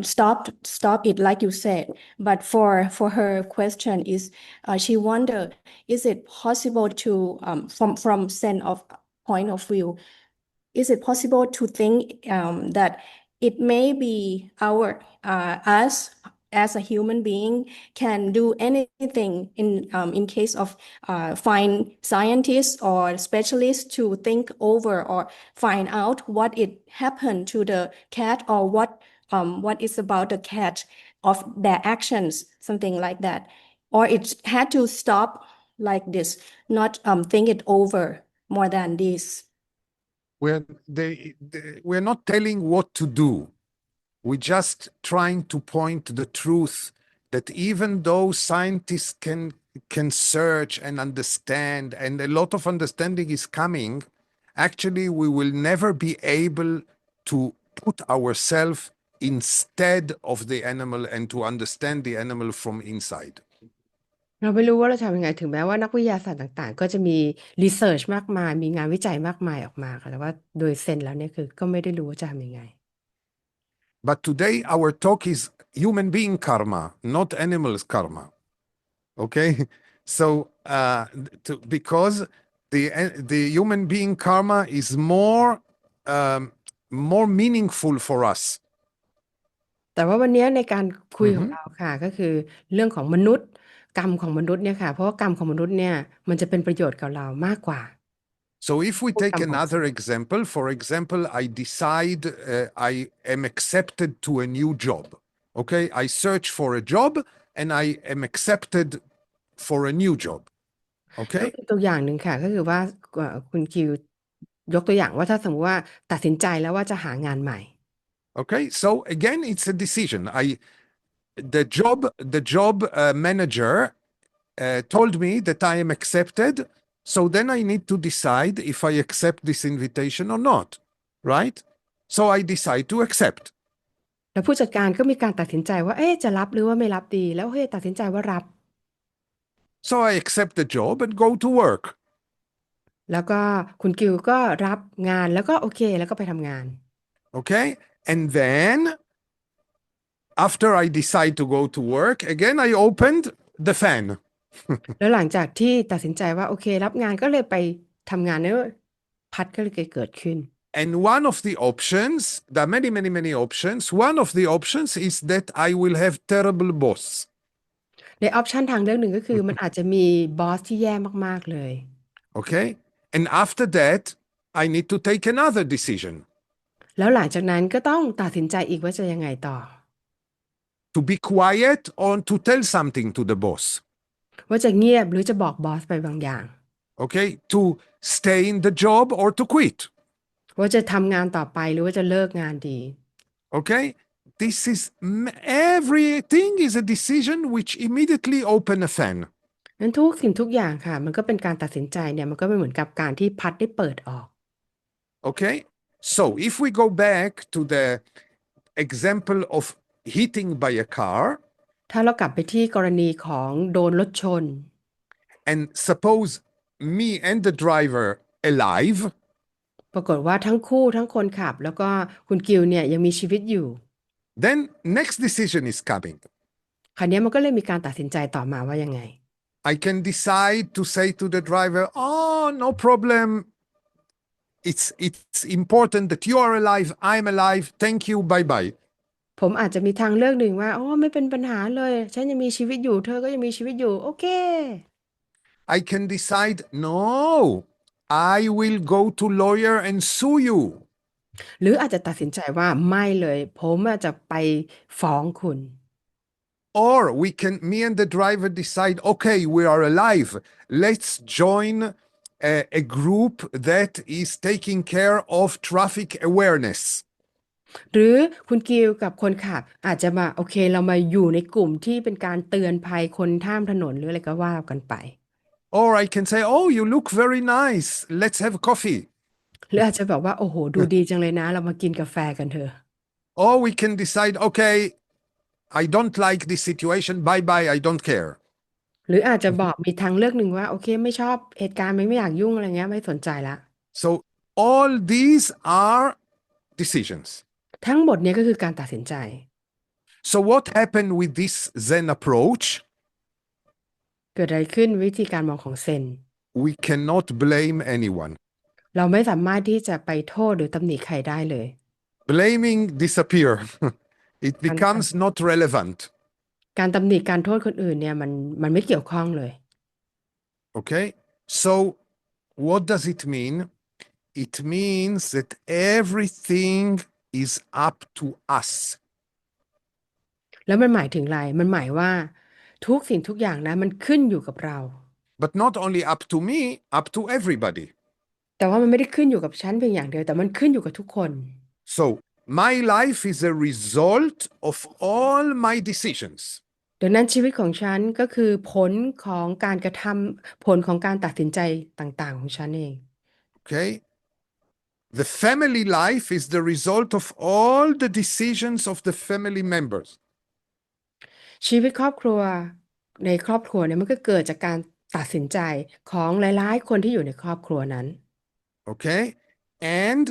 stop it like you said. But for her question is she wonder, is it possible to from Zen of point of view, is it possible to think that it may be us as a human being can do anything in case of find scientists or specialists to think over or find out what it happened to the cat or what is about the cat of their actions, something like that. Or it had to stop like this, not think it over more than this. We're not telling what to do. We're just trying to point the truth that even though scientists can search and understand, and a lot of understanding is coming, actually we will never be able to put ourselves instead of the animal and to understand the animal from inside. เราไม่รู้ว่าเราทำยังไงถึงแม้ว่านักวิทยาศาสตร์ต่างๆก็จะมีรีเสิร์ชมากมายมีงานวิจัยมากมายออกมาค่ะแต่ว่าโดยเซนแล้วเนี่ยคือก็ไม่ได้รู้ว่าจะทำยังไง But today our talk is human being karma, not animals karma. Okay, so because the human being karma is more meaningful for us. แต่ว่าวันนี้ในการคุยของ Mhm. เราค่ะก็คือเรื่องของมนุษย์กรรมของมนุษย์เนี่ยค่ะเพราะว่ากรรมของมนุษย์เนี่ยมันจะเป็นประโยชน์กับเรามากกว่า So if we พวกกร take รมของ another example, for example, I decide I am accepted to a new job. Okay, I search for a job and I am accepted for a new job. ก็ Okay, คือตัวอย่างหนึ่งค่ะก็คือว่าคุณคิวยกตัวอย่างว่าถ้าสมมติว่าตัดสินใจแล้วว่าจะหางานใหม่ okay. So again, it's a decision. The job manager told me that I am accepted. So then I need to decide if I accept this invitation or not, right? So I decide to accept. แล้วผู้จัดการก็มีการตัดสินใจว่าเอ๊ะจะรับหรือว่าไม่รับดีแล้วเฮ้ยตัดสินใจว่ารับ So I accept the job and go to work. แล้วก็คุณกิวก็รับงานแล้วก็โอเคแล้วก็ไปทำงาน Okay, and then after I decide to go to work, again I opened the fan. แล้วหลังจากที่ตัดสินใจว่าโอเครับงานก็เลยไปทำงานเนี่ยพัดก็เลยเกิดขึ้น And one of the options, there are many, many, many options. One of the options is that I will have terrible boss. ในออปชันทางเลือกหนึ่งก็คือมันอาจจะมีบอสที่แย่มากๆเลย Okay, and after that, I need to take another decision แล้วหลังจากนั้นก็ต้องตัดสินใจอีกว่าจะยังไงต่อ to be quiet or to tell something to the boss. ว่าจะเงียบหรือจะบอกบอสไปบางอย่าง Okay, to stay in the job or to quit. ว่าจะทำงานต่อไปหรือว่าจะเลิกงานดี Okay, this is everything is a decision which immediately open a fan. นั้นทุกสิ่งทุกอย่างค่ะมันก็เป็นการตัดสินใจเนี่ยมันก็เป็นเหมือนกับการที่พัดได้เปิดออก Okay, so if we go back to the example of hitting by a car, ถ้าเรากลับไปที่กรณีของโดนรถชน and suppose me and the driver alive, ปรากฏว่าทั้งคู่ทั้งคนขับแล้วก็คุณกิลเนี่ยยังมีชีวิตอยู่ then next decision is coming. คราวนี้มันก็เลยมีการตัดสินใจต่อมาว่ายังไง I can decide to say to the driver, "Oh, no problem. It's important that you are alive, I'm alive. Thank you. Bye-bye." ผมอาจจะมีทางเลือกหนึ่งว่าอ๋อไม่เป็นปัญหาเลยฉันยังมีชีวิตอยู่เธอก็ยังมีชีวิตอยู่โอเค I can decide, "No, I will go to lawyer and sue you." หรืออาจจะตัดสินใจว่าไม่เลยผมอาจจะไปฟ้องคุณ Or me and the driver decide, okay, we are alive. Let's join a group that is taking care of traffic awareness. หรือคุณกิลกับคนขับอาจจะมาโอเคเรามาอยู่ในกลุ่มที่เป็นการเตือนภัยคนข้ามถนนหรืออะไรก็ว่ากันไป Or I can say, oh, you look very nice. Let's have coffee. หรืออาจจะแบบว่าโอ้โหดูดีจังเลยนะเรามากินกาแฟกันเถอะ Or we can decide, okay, I don't like this situation. Bye-bye. I don't care. หรืออาจจะบอกมีทางเลือกหนึ่งว่าโอเคไม่ชอบเหตุการณ์ไม่อยากยุ่งอะไรเงี้ยไม่สนใจละ So all these are decisions. ทั้งหมดเนี้ก็คือการตัดสินใจ So what happened with this Zen approach? เกิดอะไรขึ้นวิธีการมองของเซน We cannot blame anyone. เราไม่สามารถที่จะไปโทษหรือตำหนิใครได้เลย blaming disappear. It การ becomes not relevant. การตำหนิการโทษคนอื่นเนี่ยมันไม่เกี่ยวข้องเลย Okay? So what does it mean? It means that everything is up to us. แล้วมันหมายถึงอะไรมันหมายว่าทุกสิ่งทุกอย่างนะมันขึ้นอยู่กับเรา But not only up to me, up to everybody. แต่ว่ามันไม่ได้ขึ้นอยู่กับฉันเพียงอย่างเดียวแต่มันขึ้นอยู่กับทุกคน So my life is a result of all my decisions. ดังนั้นชีวิตของฉันก็คือผลของการกระทำผลของการตัดสินใจต่างๆของฉันเอง Okay? The family life is the result of all the decisions of the family members. ชีวิตครอบครัวในครอบครัวเนี่ยมันก็เกิดจากการตัดสินใจของหลายๆคนที่อยู่ในครอบครัวนั้น Okay? And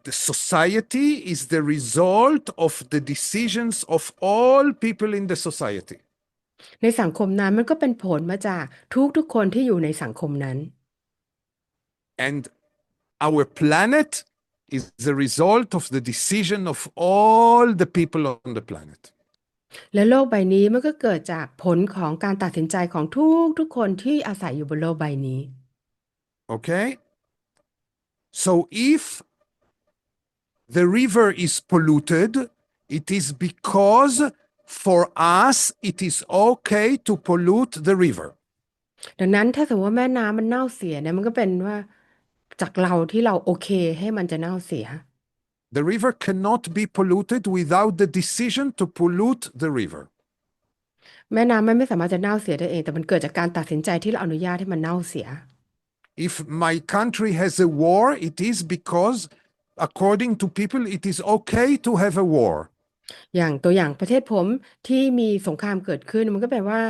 the society is the result of the decisions of all people in the society. ในสังคมนั้นมันก็เป็นผลมาจากทุกๆคนที่อยู่ในสังคมนั้น And our planet is the result of the decision of all the people on the planet. และโลกใบนี้มันก็เกิดจากผลของการตัดสินใจของทุกๆคนที่อาศัยอยู่บนโลกใบนี้ Okay? So if the river is polluted, it is because for us it is okay to pollute the river. ดังนั้นถ้าสมมติว่าแม่น้ำมันเน่าเสียเนี่ยมันก็เป็นว่าจากเราที่เราโอเคให้มันจะเน่าเสีย The river cannot be polluted without the decision to pollute the river. แม่น้ำมันไม่สามารถจะเน่าเสียได้เองแต่มันเกิดจากการตัดสินใจที่เราอนุญาตให้มันเน่าเสีย If my country has a war, it is because, according to people, it is okay to have a war. อย่างตัวอย่างประเทศผมที่มีสงครามเกิดขึ้นมันก็แปลว่า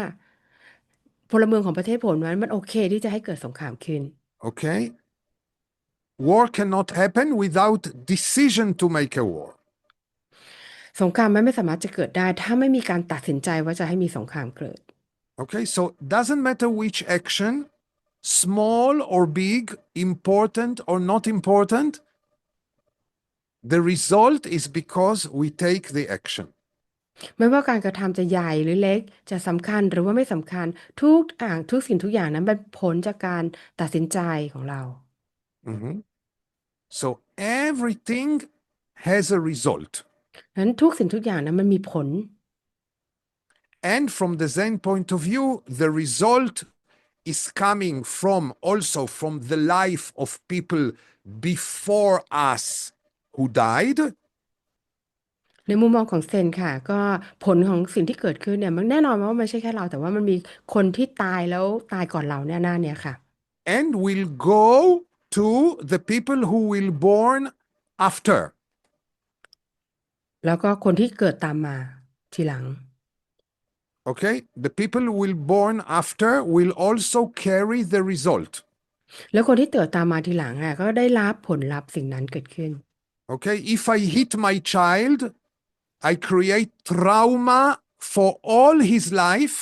พลเมืองของประเทศผมนั้นมันโอเคที่จะให้เกิดสงครามขึ้น Okay? War cannot happen without decision to make a war. สงครามมันไม่สามารถจะเกิดได้ถ้าไม่มีการตัดสินใจว่าจะให้มีสงครามเกิด Okay? So doesn't matter which action, small or big, important or not important, the result is because we take the action. ไม่ว่าการกระทำจะใหญ่หรือเล็กจะสำคัญหรือว่าไม่สำคัญทุกสิ่งทุกอย่างนั้นเป็นผลจากการตัดสินใจของเรา Mhm. So everything has a result. นั้นทุกสิ่งทุกอย่างนั้นมันมีผล And from the Zen point of view, the result is coming from also from the life of people before us who died. ในมุมมองของเซนค่ะก็ผลของสิ่งที่เกิดขึ้นเนี่ยมันแน่นอนว่ามันไม่ใช่แค่เราแต่ว่ามันมีคนที่ตายแล้วตายก่อนเราเนี่ยหน้าเนี่ยค่ะ And will go to the people who will born after. แล้วก็คนที่เกิดตามมาทีหลัง Okay? The people who will born after will also carry the result. แล้วคนที่เกิดตามมาทีหลังอ่ะก็ได้รับผลลัพธ์สิ่งนั้นเกิดขึ้น Okay? If I hit my child, I create trauma for all his life,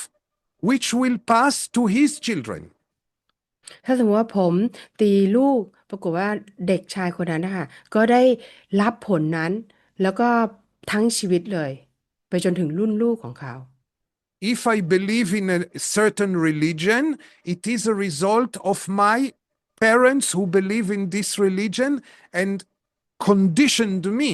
which will pass to his children. ถ้าสมมติว่าผมตีลูกปรากฏว่าเด็กชายคนนั้นนะคะก็ได้รับผลนั้นแล้วก็ทั้งชีวิตเลยไปจนถึงรุ่นลูกของเขา If I believe in a certain religion, it is a result of my parents who believe in this religion and conditioned me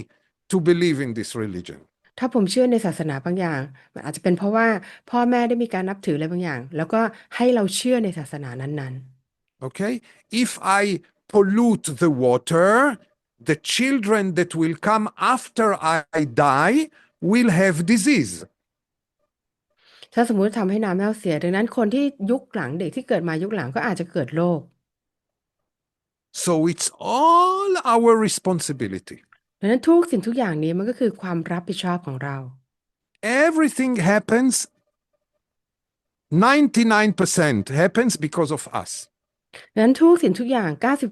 to believe in this religion. ถ้าผมเชื่อในศาสนาบางอย่างมันอาจจะเป็นเพราะว่าพ่อแม่ได้มีการนับถืออะไรบางอย่าง แล้วก็ให้เราเชื่อในศาสนานั้น Okay? If I pollute the water, the children that will come after I die will have disease. ๆถ้าสมมุติทำให้น้ำเน่าเสียดังนั้นคนที่ยุคหลังเด็กที่เกิดมายุคหลังก็อาจจะเกิดโรค So it's all our responsibility. ดังนั้นทุกสิ่งทุกอย่างนี้มันก็คือความรับผิดชอบของเรา Everything happens, 99% happens because of us. ดังนั้นทุกสิ่งทุกอย่าง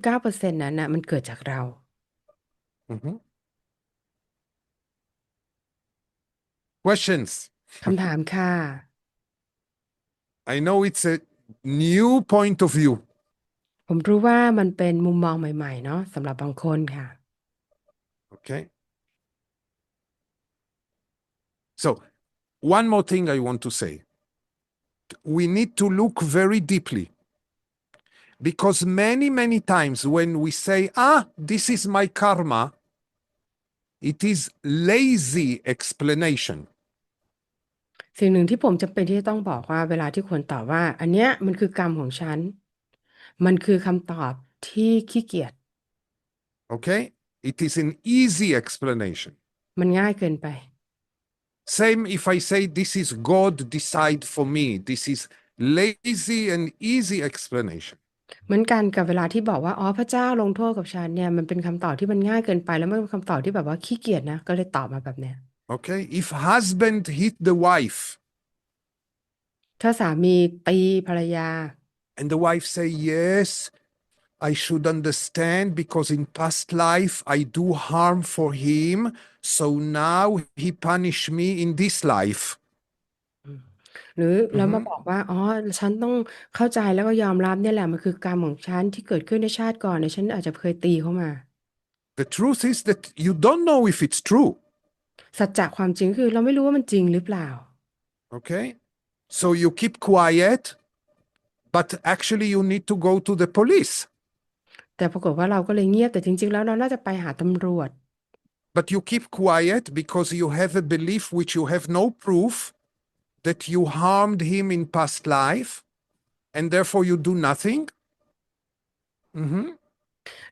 99% นั้นนะมันเกิดจากเรา Mhm. Questions? คำถามค่ะ I know it's a new point of view. ผมรู้ว่ามันเป็นมุมมองใหม่ๆเนาะสำหรับบางคนค่ะ Okay. So one more thing I want to say. We need to look very deeply because many times when we say, this is my karma, it is lazy explanation. สิ่งหนึ่งที่ผมจำเป็นที่จะต้องบอกว่าเวลาที่ควรตอบว่าอันเนี้ยมันคือกรรมของฉันมันคือคำตอบที่ขี้เกียจ Okay? It is an easy explanation. มันง่ายเกินไป Same if I say this is God decide for me. This is lazy and easy explanation. เหมือนกันกับเวลาที่บอกว่าอ๋อพระเจ้าลงโทษกับฉันเนี่ยมันเป็นคำตอบที่มันง่ายเกินไปแล้วมันเป็นคำตอบที่แบบว่าขี้เกียจนะก็เลยตอบมาแบบเนี้ย Okay? If husband hit the wife ถ้าสามีตีภรรยา and the wife say, yes, I should understand because in past life I do harm for him. So now he punish me in this life. หรือเรามา Mhm. บอกว่าอ๋อฉันต้องเข้าใจแล้วก็ยอมรับเนี่ยแหละมันคือกรรมของฉันที่เกิดขึ้นในชาติก่อนเนี่ยฉันอาจจะเคยตีเขามา The truth is that you don't know if it's true. สัจจะความจริงคือเราไม่รู้ว่ามันจริงหรือเปล่า Okay? So you keep quiet, but actually you need to go to the police. แต่ปรากฏว่าเราก็เลยเงียบแต่จริงๆแล้วเราน่าจะไปหาตำรวจ But you keep quiet because you have a belief which you have no proof that you harmed him in past life, and therefore you do nothing. Mhm.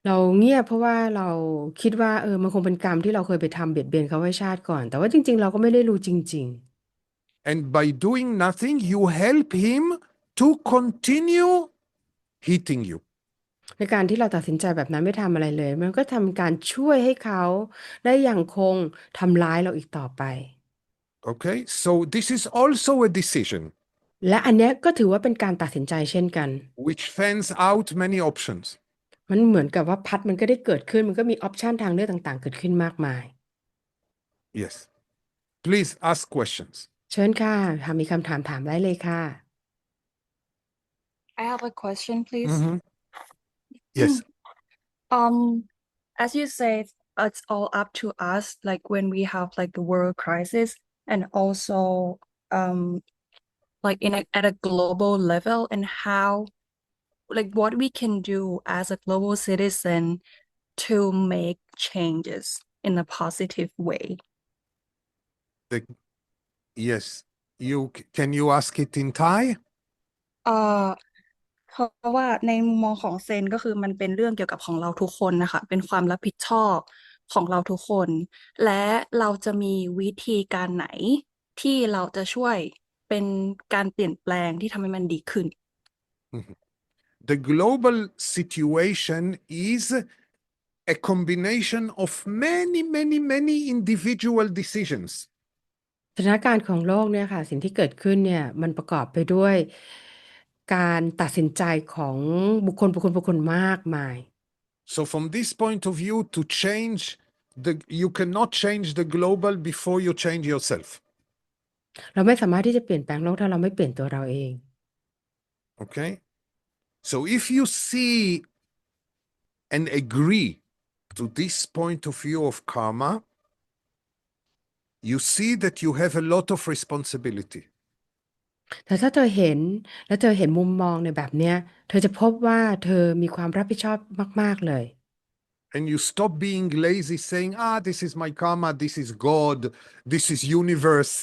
เราเงียบเพราะว่าเราคิดว่ามันคงเป็นกรรมที่เราเคยไปทำเบียดเบียนเขาไว้ชาติก่อนแต่ว่าจริงๆเราก็ไม่ได้รู้จริง And by doing nothing, you help him to continue hitting you. ๆในการที่เราตัดสินใจแบบนั้นไม่ทำอะไรเลยมันก็ทำการช่วยให้เขาได้ยังคงทำร้ายเราอีกต่อไป Okay? So this is also a decision และอันเนี้ยก็ถือว่าเป็นการตัดสินใจเช่นกัน which fans out many options. มันเหมือนกับว่าพัดมันก็ได้เกิดขึ้นมันก็มีออปชันทางเลือกต่างๆเกิดขึ้นมากมาย Yes. Please ask questions. เชิญค่ะถ้ามีคำถามถามได้เลยค่ะ I have a question, please. Mhm. Yes. As you say, it's all up to us, like when we have like the world crisis and also like at a global level and how like what we can do as a global citizen to make changes in a positive way. Yes. Can you ask it in Thai? เอ่อเพราะว่าในมุมมองของเซนก็คือมันเป็นเรื่องเกี่ยวกับของเราทุกคนนะคะเป็นความรับผิดชอบของเราทุกคน และเราจะมีวิธีการไหนที่เราจะช่วยเป็นการเปลี่ยนแปลงที่ทำให้มันดีขึ้น The global situation is a combination of many individual decisions. สถานการณ์ของโลกเนี่ยค่ะสิ่งที่เกิดขึ้นเนี่ยมันประกอบไปด้วยการตัดสินใจของบุคคลมากมาย So from this point of view, you cannot change the global before you change yourself. เราไม่สามารถที่จะเปลี่ยนแปลงโลกถ้าเราไม่เปลี่ยนตัวเราเอง Okay? So if you see and agree to this point of view of karma, you see that you have a lot of responsibility. แต่ถ้าเธอเห็นและเธอเห็นมุมมองในแบบเนี้ยเธอจะพบว่าเธอมีความรับผิดชอบมากๆเลย And you stop being lazy saying, this is my karma, this is God, this is universe.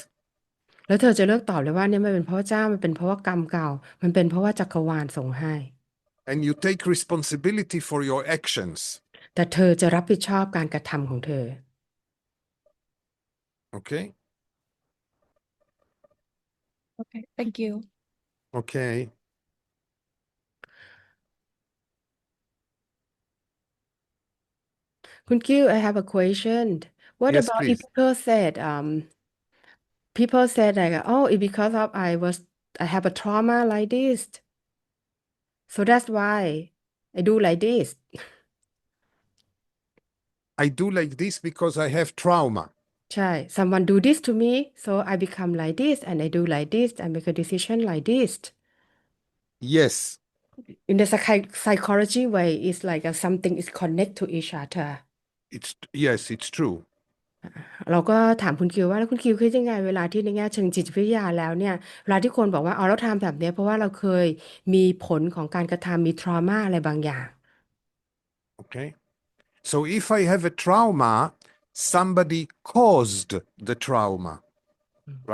แล้วเธอจะเลิกตอบเลยว่าเนี่ยไม่เป็นเพราะว่าเจ้ามันเป็นเพราะว่ากรรมเก่ามันเป็นเพราะว่าจักรวาลส่งให้ And you take responsibility for your actions. แต่เธอจะรับผิดชอบการกระทำของเธอ Okay? Okay, thank you. Okay. Kun Gil, I have a question. What Yes, about if please. people said like, oh, it's because of I have a trauma like this. So that's why I do like this. I do like this because I have trauma. ใช่ someone do this to me so I become like this and I do like this I make a decision like this. Yes. In the psychology way, it's like something is connect to each other. Yes, it's true. เราก็ถามคุณคิวว่าแล้วคุณคิวคิดยังไงเวลาที่ในแง่เชิงจิตวิทยาแล้วเนี่ยเวลาที่คนบอกว่าอ๋อเราทำแบบเนี้ยเพราะว่าเราเคยมีผลของการกระทำมี trauma อะไรบางอย่าง Okay. So if I have a trauma, somebody caused the trauma,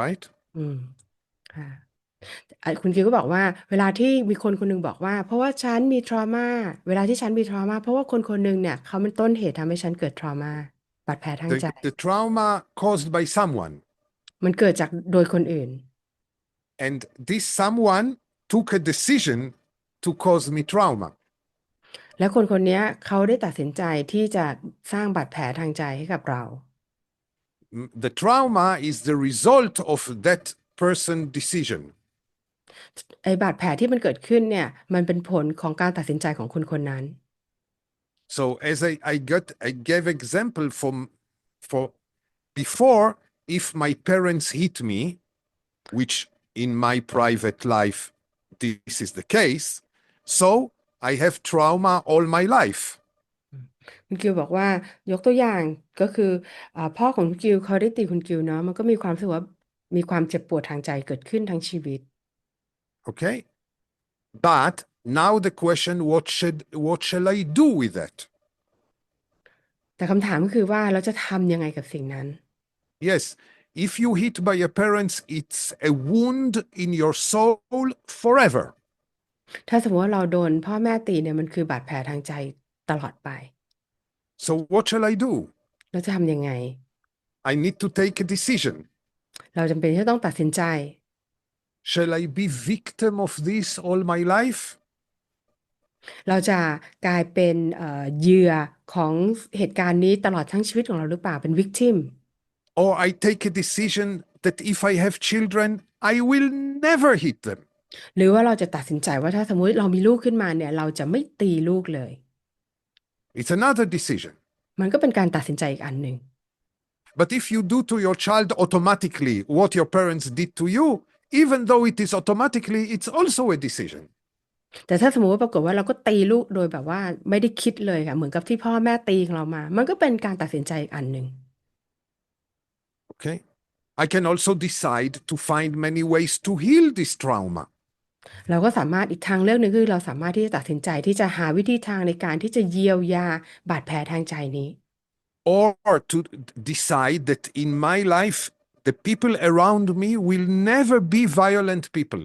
right? อืมค่ะคุณคิวก็บอกว่าเวลาที่มีคนคนหนึงบอกว่าเพราะว่าฉันมี trauma เวลาที่ฉันมี trauma เพราะว่าคนคนหนึงเนี่ยเขาเป็นต้นเหตุทำให้ฉันเกิด trauma บาดแผลทางใจ The trauma caused by someone, มันเกิดจากโดยคนอื่น and this someone took a decision to cause me trauma. และคนคนนี้เขาได้ตัดสินใจที่จะสร้างบาดแผลทางใจให้กับเรา The trauma is the result of that person's decision. ไอ้บาดแผลที่มันเกิดขึ้นเนี่ยมันเป็นผลของการตัดสินใจของคนคนนั้น So as I gave example for before, if my parents hit me, which in my private life this is the case, so I have trauma all my life. คุณกิวบอกว่ายกตัวอย่างก็คือพ่อของคุณกิวเขาได้ตีคุณกิวเนาะมันก็มีความรู้สึกว่ามีความเจ็บปวดทางใจเกิดขึ้นทั้งชีวิต Okay? But now the question, what shall I do with that? แต่คำถามก็คือว่าเราจะทำยังไงกับสิ่งนั้น Yes, if you hit by your parents, it's a wound in your soul forever. ถ้าสมมติว่าเราโดนพ่อแม่ตีเนี่ยมันคือบาดแผลทางใจตลอดไป So what shall I do? เราจะทำยังไง I need to take a decision. เราจำเป็นที่จะต้องตัดสินใจ Shall I be victim of this all my life? เราจะกลายเป็นเหยื่อของเหตุการณ์นี้ตลอดทั้งชีวิตของเราหรือเปล่าเป็น victim Or I take a decision that if I have children, I will never hit them. หรือว่าเราจะตัดสินใจว่าถ้าสมมุติเรามีลูกขึ้นมาเนี่ยเราจะไม่ตีลูกเลย It's another decision. มันก็เป็นการตัดสินใจอีกอันหนึ่ง But if you do to your child automatically what your parents did to you, even though it is automatically, it's also a decision. แต่ถ้าสมมติว่าปรากฏว่าเราก็ตีลูกโดยแบบว่าไม่ได้คิดเลยค่ะเหมือนกับที่พ่อแม่ตีของเรามา มันก็เป็นการตัดสินใจอีกอันหนึ่ง Okay? I can also decide to find many ways to heal this trauma. เราก็สามารถอีกทางเลือกหนึ่งคือเราสามารถที่จะตัดสินใจที่จะหาวิธีทางในการที่จะเยียวยาบาดแผลทางใจนี้ Or to decide that in my life, the people around me will never be violent people.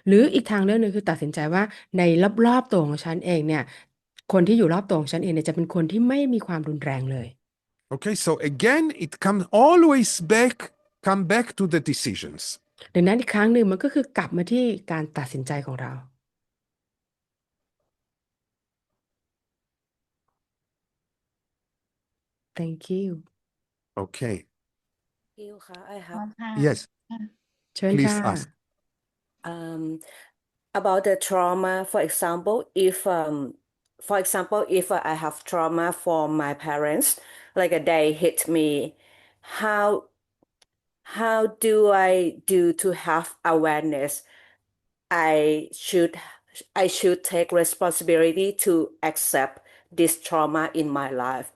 หรืออีกทางเลือกหนึ่งคือตัดสินใจว่าในรอบๆตัวของฉันเองเนี่ยคนที่อยู่รอบตัวของฉันเองเนี่ยจะเป็นคนที่ไม่มีความรุนแรงเลย Okay, so again, it comes always come back to the decisions. ดังนั้นอีกครั้งหนึ่งมันก็คือกลับมาที่การตัดสินใจของเรา Thank you Okay. You, I พร้อ have มค่ะ Yes, เชิญ please ค่ะ ask. um about the trauma. For example, if I have trauma from my parents, like they hit me, how how do I do to have awareness? I should I should take responsibility to accept this trauma in my life.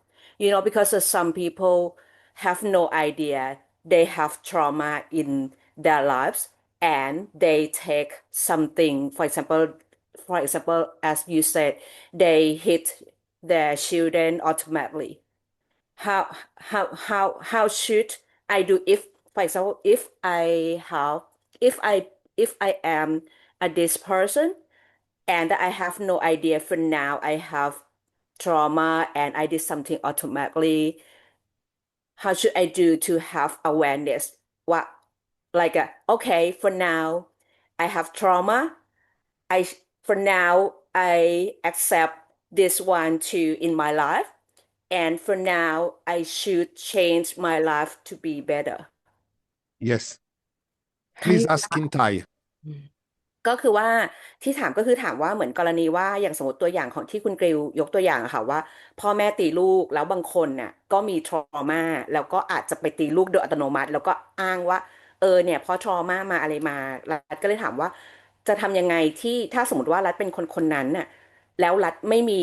Because some people have no idea they have trauma in their lives and they take something, for example, as you said, they hit their children automatically. How should I do for example, if I am this person and I have no idea for now I have trauma and I did something automatically, how should I do to have awareness? What okay, for now I have trauma. For now I accept this one too in my life. And for now, I should change my life to be better. Yes, ให้ please ask in Thai. ก็คือว่าที่ถามก็คือถามว่าเหมือนกรณีว่าอย่างสมมติตัวอย่างของที่คุณกริวยกตัวอย่างอะค่ะว่าพ่อแม่ตีลูกแล้วบางคนน่ะก็มีทรมาแล้วก็อาจจะไปตีลูกโดยอัตโนมัติแล้วก็อ้างว่าเนี่ยเพราะทรมามาอะไรมารัฐก็เลยถามว่าจะทำยังไงที่ถ้าสมมติว่ารัฐเป็นคนคนนั้นน่ะ แล้วรัฐไม่มี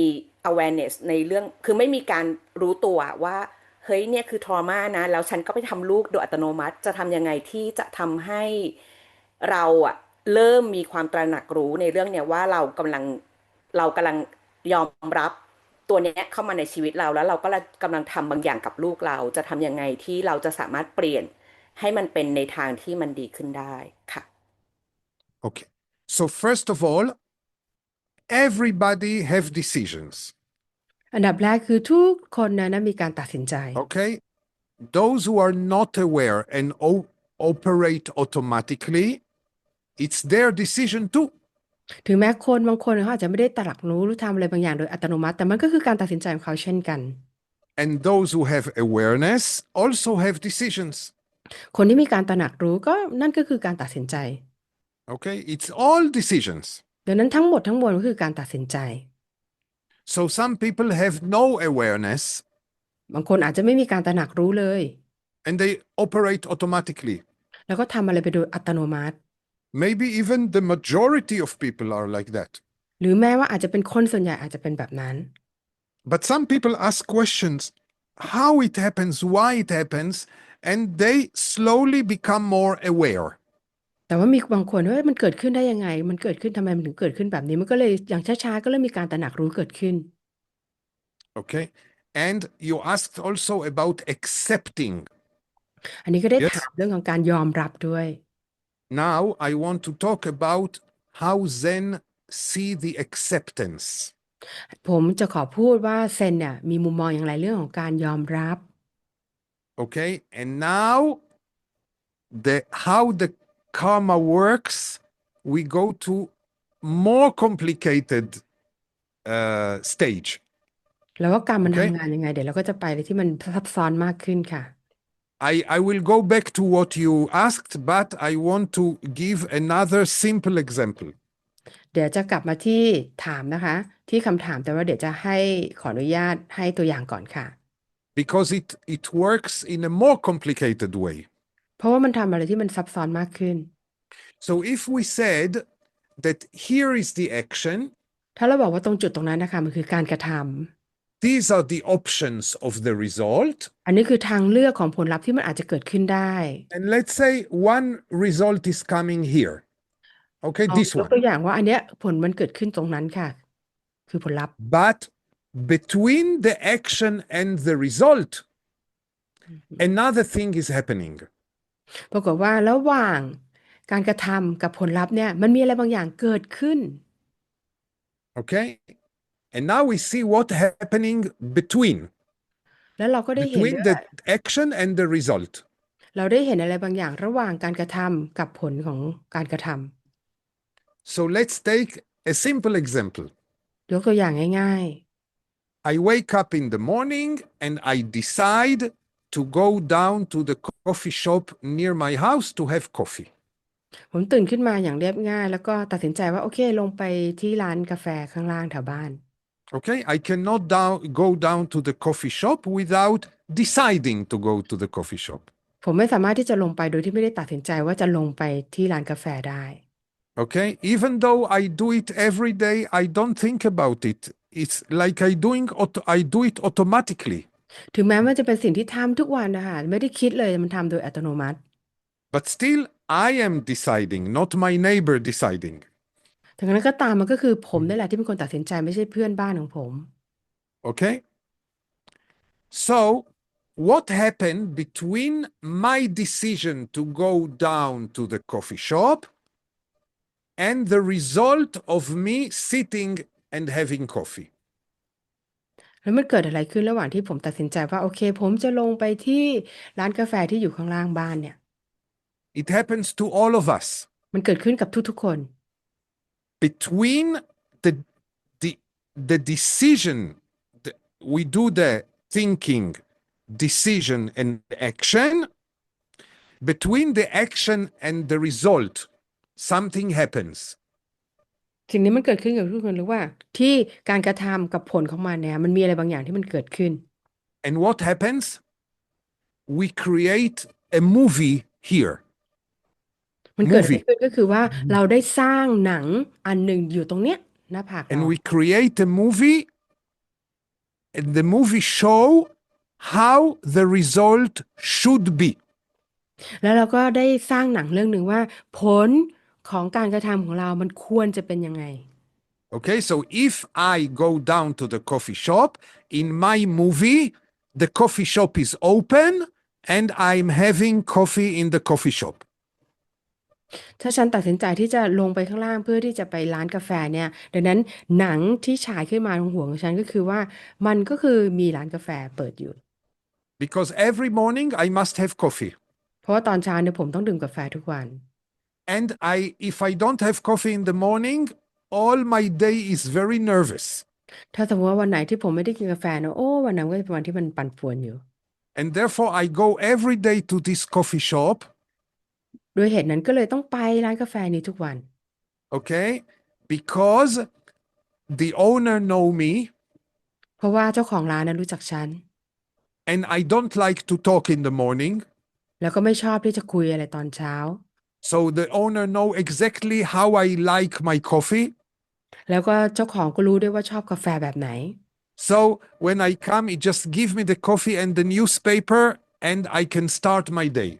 awareness ในเรื่องคือไม่มีการรู้ตัวว่าเฮ้ยเนี่ยคือ trauma นะแล้วฉันก็ไปทำลูกโดยอัตโนมัติจะทำยังไงที่จะทำให้เราอะเริ่มมีความตระหนักรู้ในเรื่องเนี่ยว่าเรากำลังยอมรับตัวเนี้ยเข้ามาในชีวิตเราแล้วเราก็กำลังทำบางอย่างกับลูกเราจะทำยังไงที่เราจะสามารถเปลี่ยนให้มันเป็นในทางที่มันดีขึ้นได้ค่ะ Okay. So first of all, everybody have decisions. อันดับแรกคือทุกคนนะมีการตัดสินใจ Okay. Those who are not aware and operate automatically, it's their decision too. ถึงแม้คนบางคนเขาอาจจะไม่ได้ตระหนักรู้หรือทำอะไรบางอย่างโดยอัตโนมัติแต่มันก็คือการตัดสินใจของเขาเช่นกัน And those who have awareness also have decisions. คนที่มีการตระหนักรู้ก็นั่นก็คือการตัดสินใจ Okay. It's all decisions. ดังนั้นทั้งหมดทั้งมวลก็คือการตัดสินใจ So some people have no awareness บางคนอาจจะไม่มีการตระหนักรู้เลย and they operate automatically. แล้วก็ทำอะไรไปโดยอัตโนมัติ Maybe even the majority of people are like that. หรือแม้ว่าอาจจะเป็นคนส่วนใหญ่อาจจะเป็นแบบนั้น But some people ask questions, how it happens, why it happens, and they slowly become more aware. แต่ว่ามีบางคนว่ามันเกิดขึ้นได้ยังไง มันเกิดขึ้นทำไมมันถึงเกิดขึ้นแบบนี้ มันก็เลยอย่างช้าๆก็เริ่มมีการตระหนักรู้เกิดขึ้น Okay. And you asked also about accepting. อันนี้ก็ได้ Yes. ถามเรื่องของการยอมรับด้วย Now I want to talk about how Zen see the acceptance. ผมจะขอพูดว่าเซนเนี่ยมีมุมมองอย่างไรเรื่องของการยอมรับ Okay. And now how the karma works, we go to more complicated stage. แล้วว่ากรรมมัน Okay. ทำงานยังไง เดี๋ยวเราก็จะไปในที่มันซับซ้อนมากขึ้นค่ะ I will go back to what you asked, but I want to give another simple example. เดี๋ยวจะกลับมาที่ถามนะคะ ที่คำถามแต่ว่าเดี๋ยวจะให้ขออนุญาตให้ตัวอย่างก่อนค่ะ Because it works in a more complicated way. เพราะว่ามันทำอะไรที่มันซับซ้อนมากขึ้น So if we said that here is the action, ถ้าเราบอกว่าตรงจุดตรงนั้นนะคะมันคือการกระทำ these are the options of the result, อันนี้คือทางเลือกของผลลัพธ์ที่มันอาจจะเกิดขึ้นได้ and let's say one result is coming here. Okay, เอา this ยกตัว one. อย่างว่าอันเนี้ยผลมันเกิดขึ้นตรงนั้นค่ะ คือผลลัพธ์ But between the action and the result, another thing is happening. ปรากฏว่าระหว่างการกระทำกับผลลัพธ์เนี่ยมันมีอะไรบางอย่างเกิดขึ้น Okay? And now we see what happening between แล้วเราก็ได้เห็นด้วย the action and the result. เราได้เห็นอะไรบางอย่างระหว่างการกระทำกับผลของการกระทำ So let's take a simple example. ยกตัวอย่างง่าย I wake up in the morning and I decide to go down to the coffee shop near my house to have coffee. ๆ ผมตื่นขึ้นมาอย่างเรียบง่าย แล้วก็ตัดสินใจว่าโอเคลงไปที่ร้านกาแฟข้างล่างแถวบ้าน Okay, I cannot go down to the coffee shop without deciding to go to the coffee shop. ผมไม่สามารถที่จะลงไปโดยที่ไม่ได้ตัดสินใจว่าจะลงไปที่ร้านกาแฟได้ Okay, even though I do it every day, I don't think about it. It's like I do it automatically. ถึงแม้ว่าจะเป็นสิ่งที่ทำทุกวันนะคะไม่ได้คิดเลยมันทำโดยอัตโนมัติ But still, I am deciding, not my neighbor deciding. ถึงนั้นก็ตามมันก็คือผมนี่แหละที่เป็นคนตัดสินใจไม่ใช่เพื่อนบ้านของผม Okay? So, what happened between my decision to go down to the coffee shop and the result of me sitting and having coffee? แล้วมันเกิดอะไรขึ้นระหว่างที่ผมตัดสินใจว่าโอเคผมจะลงไปที่ร้านกาแฟที่อยู่ข้างล่างบ้านเนี่ย It happens to all of us. มันเกิดขึ้นกับทุกๆคน Between the decision, we do the thinking, decision, and action. Between the action and the result, something happens. สิ่งนี้มันเกิดขึ้นกับทุกคนหรือว่าที่การกระทำกับผลของมันเนี่ยมันมีอะไรบางอย่างที่มันเกิดขึ้น And what happens? We create a movie here. มันเกิดอะไรขึ้นก็คือว่าเราได้สร้างหนังอันหนึ่งอยู่ตรงเนี้ย หน้าผาก and เรา we create a movie, and the movie show how the result should be. แล้วเราก็ได้สร้างหนังเรื่องหนึ่งว่าผลของการกระทำของเรามันควรจะเป็นยังไง Okay, so if I go down to the coffee shop, in my movie, the coffee shop is open and I'm having coffee in the coffee shop. ถ้าฉันตัดสินใจที่จะลงไปข้างล่างเพื่อที่จะไปร้านกาแฟเนี่ยดังนั้นหนังที่ฉายขึ้นมาตรงหัวของฉันก็คือว่ามันก็คือมีร้านกาแฟเปิดอยู่ Because every morning I must have coffee. เพราะว่าตอนเช้าเนี่ยผมต้องดื่มกาแฟทุกวัน And if I don't have coffee in the morning, all my day is very nervous. ถ้าสมมติว่าวันไหนที่ผมไม่ได้กินกาแฟนะโอ้วันนั้นก็เป็นวันที่มันปั่นป่วนอยู่ And therefore I go every day to this coffee shop, ด้วยเหตุนั้นก็เลยต้องไปร้านกาแฟนี้ทุกวัน okay? Because the owner know me เพราะว่าเจ้าของร้านนะรู้จักฉัน and I don't like to talk in the morning. แล้วก็ไม่ชอบที่จะคุยอะไรตอนเช้า So the owner know exactly how I like my coffee. แล้วก็เจ้าของก็รู้ด้วยว่าชอบกาแฟแบบไหน So when I come, he just give me the coffee and the newspaper and I can start my day.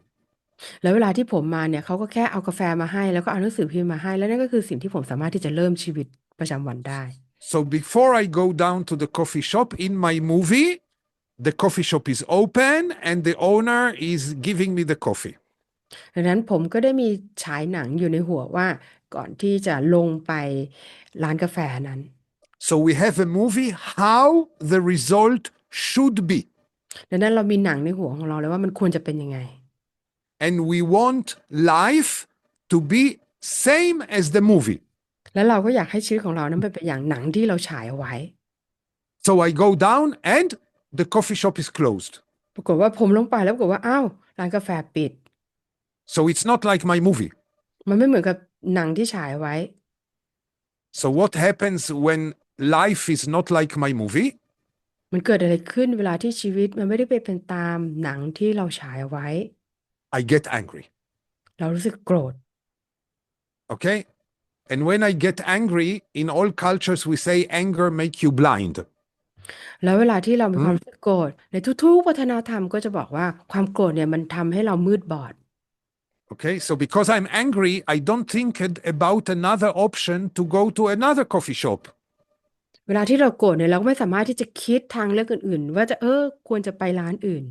แล้วเวลาที่ผมมาเนี่ยเขาก็แค่เอากาแฟมาให้แล้วก็เอาหนังสือพิมพ์มาให้แล้วนั่นก็คือสิ่งที่ผมสามารถที่จะเริ่มชีวิตประจำวันได้ So before I go down to the coffee shop in my movie, the coffee shop is open and the owner is giving me the coffee. ดังนั้นผมก็ได้มีฉายหนังอยู่ในหัวว่าก่อนที่จะลงไปร้านกาแฟนั้น So we have a movie how the result should be. ดังนั้นเรามีหนังในหัวของเราเลยว่ามันควรจะเป็นยังไง And we want life to be same as the movie. แล้วเราก็อยากให้ชีวิตของเรานั้นเป็นอย่างหนังที่เราฉายเอาไว้ So I go down and the coffee shop is closed. ปรากฏว่าผมลงไปแล้วปรากฏว่าอ้าวร้านกาแฟปิด So it's not like my movie. มันไม่เหมือนกับหนังที่ฉายไว้ So what happens when life is not like my movie? มันเกิดอะไรขึ้นเวลาที่ชีวิตมันไม่ได้เป็นตามหนังที่เราฉายเอาไว้ I get angry. เรารู้สึกโกรธ Okay? And when I get angry, in all cultures we say anger make you blind. แล้วเวลาที่เรามีความรู้สึกโกรธในทุกๆวัฒนธรรมก็จะบอกว่าความโกรธเนี่ยมันทำให้เรามืดบอด Okay? So because I'm angry, I don't think about another option to go to another coffee shop. เวลาที่เราโกรธเนี่ยเราก็ไม่สามารถที่จะคิดทางเลือกอื่นๆว่าจะควรจะไปร้านอื่น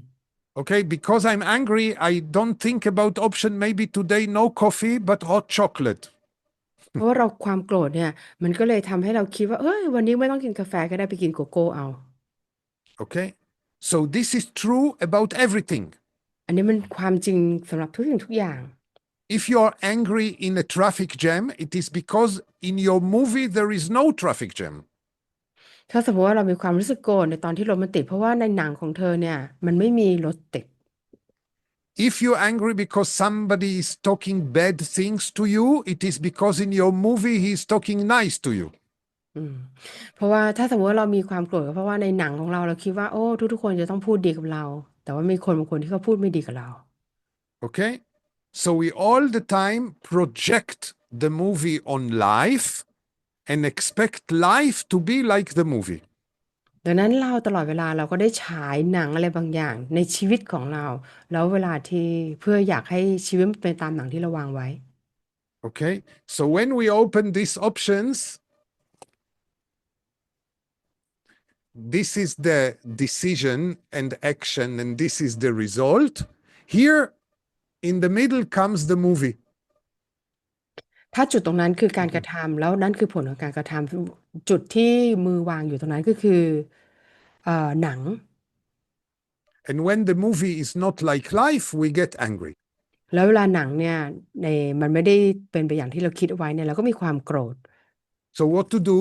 Okay? Because I'm angry, I don't think about option maybe today no coffee but hot chocolate. เพราะว่าเราความโกรธเนี่ยมันก็เลยทำให้เราคิดว่าวันนี้ไม่ต้องกินกาแฟก็ได้ไปกินโกโก้เอา Okay? So this is true about everything. อันนี้มันความจริงสำหรับทุกสิ่งทุกอย่าง If you are angry in a traffic jam, it is because in your movie there is no traffic jam. ถ้าสมมติว่าเรามีความรู้สึกโกรธในตอนที่รถมันติดเพราะว่าในหนังของเธอเนี่ยมันไม่มีรถติด If you're angry because somebody is talking bad things to you, it is because in your movie he is talking nice to you. เพราะว่าถ้าสมมติว่าเรามีความโกรธก็เพราะว่าในหนังของเราคิดว่าทุกๆคนจะต้องพูดดีกับเรา แต่ว่ามีคนบางคนที่เขาพูดไม่ดีกับเรา Okay? So we all the time project the movie on life and expect life to be like the movie. ดังนั้นเราตลอดเวลาเราก็ได้ฉายหนังอะไรบางอย่างในชีวิตของเรา แล้วเวลาที่เพื่ออยากให้ชีวิตมันเป็นตามหนังที่เราวางไว้ Okay? So when we open these options, this is the decision and action, and this is the result. Here in the middle comes the movie. ถ้าจุดตรงนั้นคือการกระทำแล้วนั่นคือผลของการกระทำจุดที่มือวางอยู่ตรงนั้นก็คือหนัง And when the movie is not like life, we get angry. แล้วเวลาหนังเนี่ยมันไม่ได้เป็นไปอย่างที่เราคิดเอาไว้เนี่ยเราก็มีความโกรธ So what to do?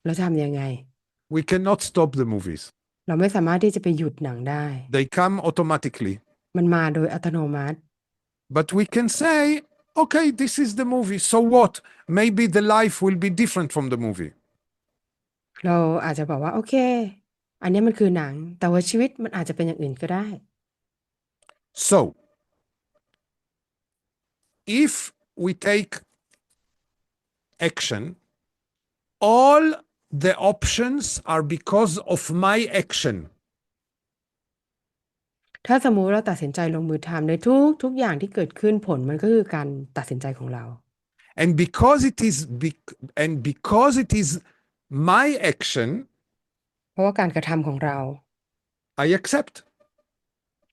เราทำยังไง We cannot stop the movies. เราไม่สามารถที่จะไปหยุดหนังได้ They come automatically. มันมาโดยอัตโนมัติ But we can say, okay, this is the movie. So what? Maybe the life will be different from the movie. เราอาจจะบอกว่าโอเคอันนี้มันคือหนังแต่ว่าชีวิตมันอาจจะเป็นอย่างอื่นก็ได้ So, if we take action all the options are because of my action. ถ้าสมมุติเราตัดสินใจลงมือทำในทุกอย่างที่เกิดขึ้นผลมันก็คือการตัดสินใจของเรา And because it is my action, เพราะว่าการกระทำของเรา I accept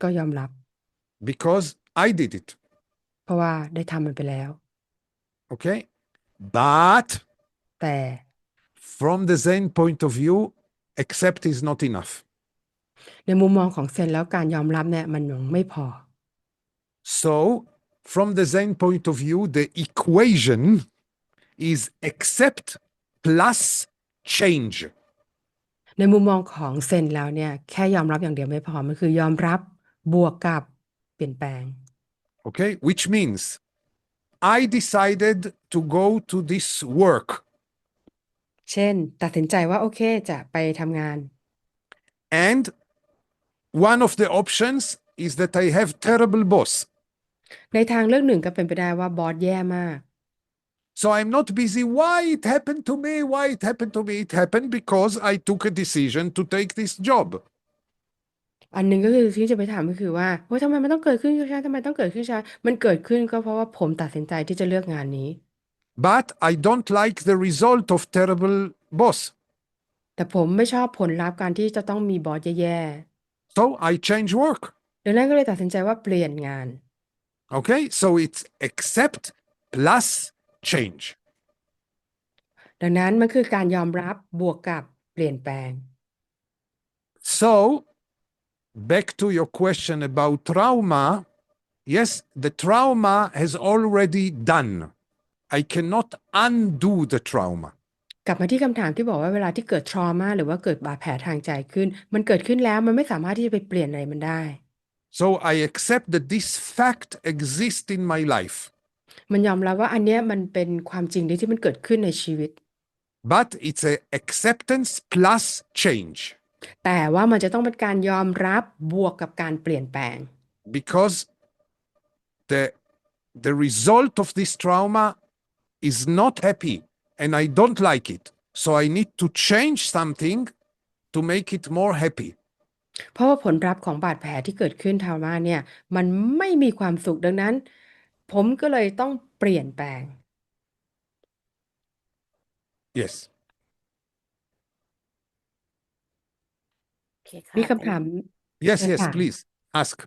ก็ยอมรับ because I did it. เพราะว่าได้ทำมันไปแล้ว Okay? But แต่ from the Zen point of view, accept is not enough. ในมุมมองของเซนแล้วการยอมรับเนี่ยมันยังไม่พอ So, from the Zen point of view, the equation is accept plus change. ในมุมมองของเซนแล้วเนี่ยแค่ยอมรับอย่างเดียวไม่พอมันคือยอมรับบวกกับเปลี่ยนแปลง Okay? Which means I decided to go to this work เช่นตัดสินใจว่าโอเคจะไปทำงาน and one of the options is that I have terrible boss. ในทางเลือกหนึ่งก็เป็นไปได้ว่าบอสแย่มาก So I'm not busy. Why it happened to me? Why it happened to me? It happened because I took a decision to take this job. อันหนึ่งก็คือที่จะไปถามก็คือว่าโอ้ยทำไมมันต้องเกิดขึ้นกับฉันทำไมต้องเกิดขึ้นกับฉันมันเกิดขึ้นก็เพราะว่าผมตัดสินใจที่จะเลือกงานนี้ But I don't like the result of terrible boss. แต่ผมไม่ชอบผลลัพธ์การที่จะต้องมีบอสแย่ So I change work. ๆดังนั้นก็เลยตัดสินใจว่าเปลี่ยนงาน Okay? So it's accept plus change. ดังนั้นมันคือการยอมรับบวกกับเปลี่ยนแปลง So back to your question about trauma. Yes, the trauma has already done. I cannot undo the trauma. กลับมาที่คำถามที่บอกว่าเวลาที่เกิด trauma หรือว่าเกิดบาดแผลทางใจขึ้นมันเกิดขึ้นแล้วมันไม่สามารถที่จะไปเปลี่ยนอะไรมันได้ So I accept that this fact exists in my life. มันยอมรับว่าอันเนี้ยมันเป็นความจริงที่มันเกิดขึ้นในชีวิต But it's a acceptance plus change. แต่ว่ามันจะต้องเป็นการยอมรับบวกกับการเปลี่ยนแปลง Because the result of this trauma is not happy and I don't like it. So I need to change something to make it more happy. เพราะว่าผลลัพธ์ของบาดแผลที่เกิดขึ้นทาวมาเนี่ยมันไม่มีความสุขดังนั้น ผมก็เลยต้องเปลี่ยนแปลง Yes. โอเค มี ค่ะ คำถาม Yes, เชิญ yes, ค่ะ please ask.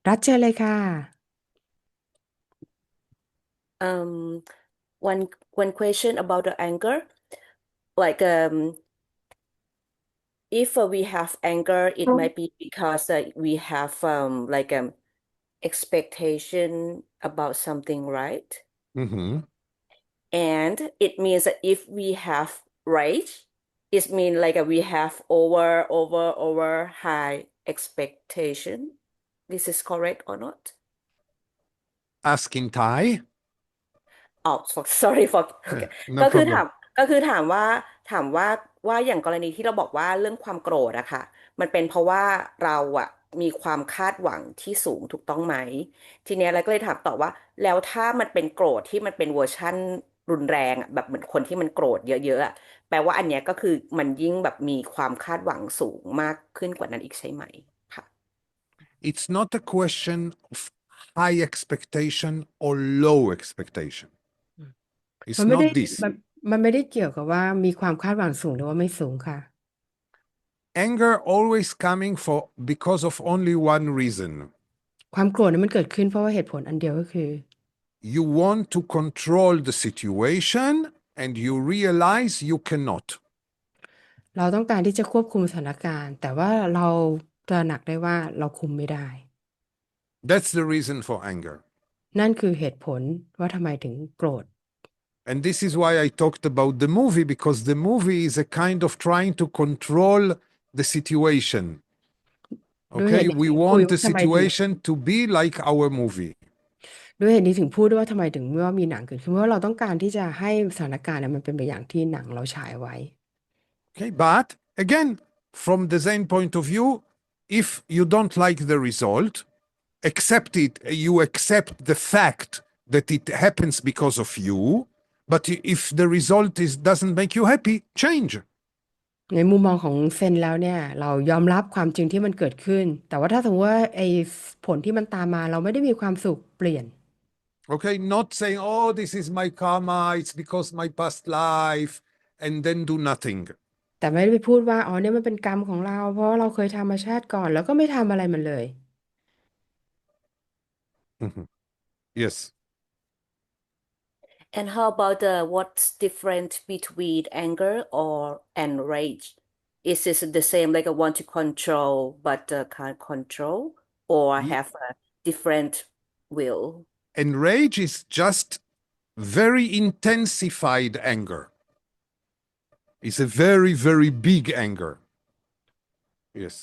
รัฐเชิญเลยค่ะ one question about the anger, like if we have anger, it might be because we have like expectation about something, right? Mhm. And it means that if we have rage, it means like we have over high expectation. This is correct or not? Ask in Thai. อ๋อ sorry for okay. No ก็คือ problem. ถามว่าอย่างกรณีที่เราบอกว่าเรื่องความโกรธอะค่ะมันเป็นเพราะว่าเราอะมีความคาดหวังที่สูงถูกต้องไหม ทีเนี้ยเราก็เลยถามต่อว่า แล้วถ้ามันเป็นโกรธที่มันเป็นเวอร์ชั่นรุนแรงอะแบบเหมือนคนที่มันโกรธเยอะๆอะแปลว่าอันเนี้ยก็คือมันยิ่งแบบมีความคาดหวังสูงมากขึ้นกว่านั้นอีกใช่ไหมค่ะ It's not a question of high expectation or low expectation. มัน It's ไม่ได้ not this. มันไม่ได้เกี่ยวกับว่ามีความคาดหวังสูงหรือว่าไม่สูงค่ะ Anger always coming because of only one reason. ความโกรธเนี่ยมันเกิดขึ้นเพราะว่าเหตุผลอันเดียวก็คือ You want to control the situation and you realize you cannot. เราต้องการที่จะควบคุมสถานการณ์ แต่ว่าเราตระหนักได้ว่าเราคุมไม่ได้ That's the reason for anger. นั่นคือเหตุผลว่าทำไมถึงโกรธ And this is why I talked about the movie, because the movie is a kind of trying to control the situation. ด้วยเห Okay, ตุนี้ we ถึงคุย want ว่า the ทำไมถึง situation to be like our movie. ด้วยเหตุนี้ถึงพูดด้วยว่าทำไมถึงเมื่อมีหนังเกิดขึ้นเพราะว่าเราต้องการที่จะให้สถานการณ์เนี่ยมันเป็นไปอย่างที่หนังเราฉายไว้ Okay, but again, from the Zen point of view, if you don't like the result, accept it. You accept the fact that it happens because of you, But if the result doesn't make you happy, change. ในมุมมองของเซนแล้วเนี่ยเรายอมรับความจริงที่มันเกิดขึ้นแต่ว่าถ้าสมมติว่าไอ้ผลที่มันตามมาเราไม่ได้มีความสุขเปลี่ยน Okay, not saying, oh, this is my karma, it's because my past life, and then do nothing. แต่ไม่ได้ไปพูดว่าอ๋อเนี่ยมันเป็นกรรมของเราเพราะว่าเราเคยทำมาชาติก่อนแล้วก็ไม่ทำอะไรมันเลย Mhm. Yes. And how about what's different between anger or and rage? Is this the same, like I want to control but can't control, or Ye- have a different will? And rage is just very intensified anger. It's a very, very big anger. Yes.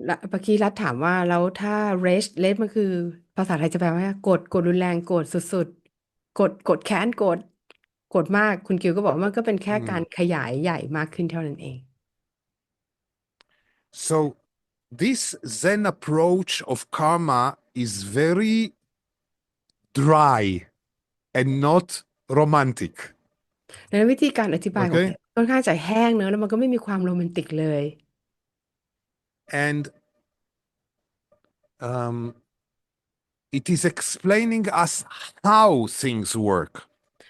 แล้วเมื่อกี้รัฐถามว่าแล้วถ้า rage มันคือภาษาไทยจะแปลว่าโกรธรุนแรงโกรธสุดๆโกรธแค้นโกรธมากคุณกิวก็บอกว่ามันก็เป็นแค่การขยายใหญ่มากขึ้นเท่านั้นเอง So this Zen approach of karma is very dry and not romantic. ดังนั้นวิธีการอธิบายของ Okay? ค่อนข้างจะแห้งเนอะแล้วมันก็ไม่มีความโรแมนติกเลย And it is explaining us how things work.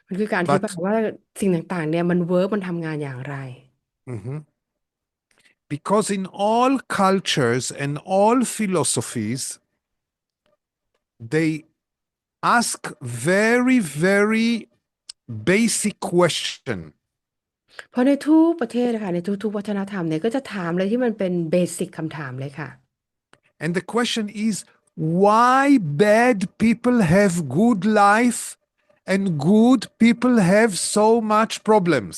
มันคือการอธิบายว่าสิ่งต่างๆเนี่ยมันเวิร์กมันทำงานอย่างไร Mhm. Because in all cultures and all philosophies, they ask very, very basic question. เพราะในทุกประเทศนะคะในทุกๆวัฒนธรรมเนี่ยก็จะถามเลยที่มันเป็นเบสิกคำถามเลยค่ะ And the question is, why bad people have good life and good people have so much problems?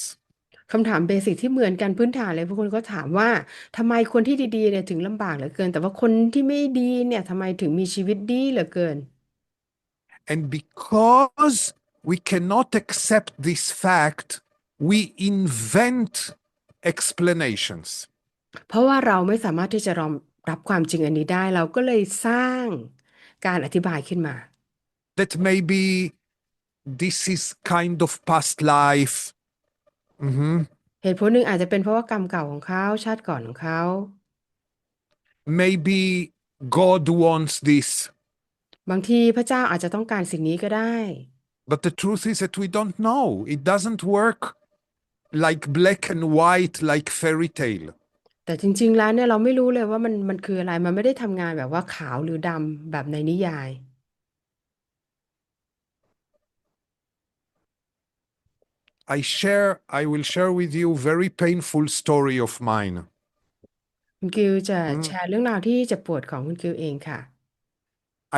คำถามเบสิกที่เหมือนกันพื้นฐานเลยพวกคนก็ถามว่าทำไมคนที่ดีๆเนี่ยถึงลำบากเหลือเกินแต่ว่าคนที่ไม่ดีเนี่ยทำไมถึงมีชีวิตดีเหลือเกิน And because we cannot accept this fact, we invent explanations. เพราะว่าเราไม่สามารถที่จะรองรับความจริงอันนี้ได้เราก็เลยสร้างการอธิบายขึ้นมา That maybe this is kind of past life. Mhm. เหตุผลหนึ่งอาจจะเป็นเพราะว่ากรรมเก่าของเขาชาติก่อนของเขา Maybe God wants this. บางทีพระเจ้าอาจจะต้องการสิ่งนี้ก็ได้ But the truth is that we don't know. It doesn't work like black and white, like fairy tale. แต่จริงๆแล้วเนี่ยเราไม่รู้เลยว่ามันคืออะไรมันไม่ได้ทำงานแบบว่าขาวหรือดำแบบในนิยาย I will share with you a very painful story of mine. คุณกิวจะแชร์เรื่องราวที่เจ็บปวดของคุณกิวเองค่ะ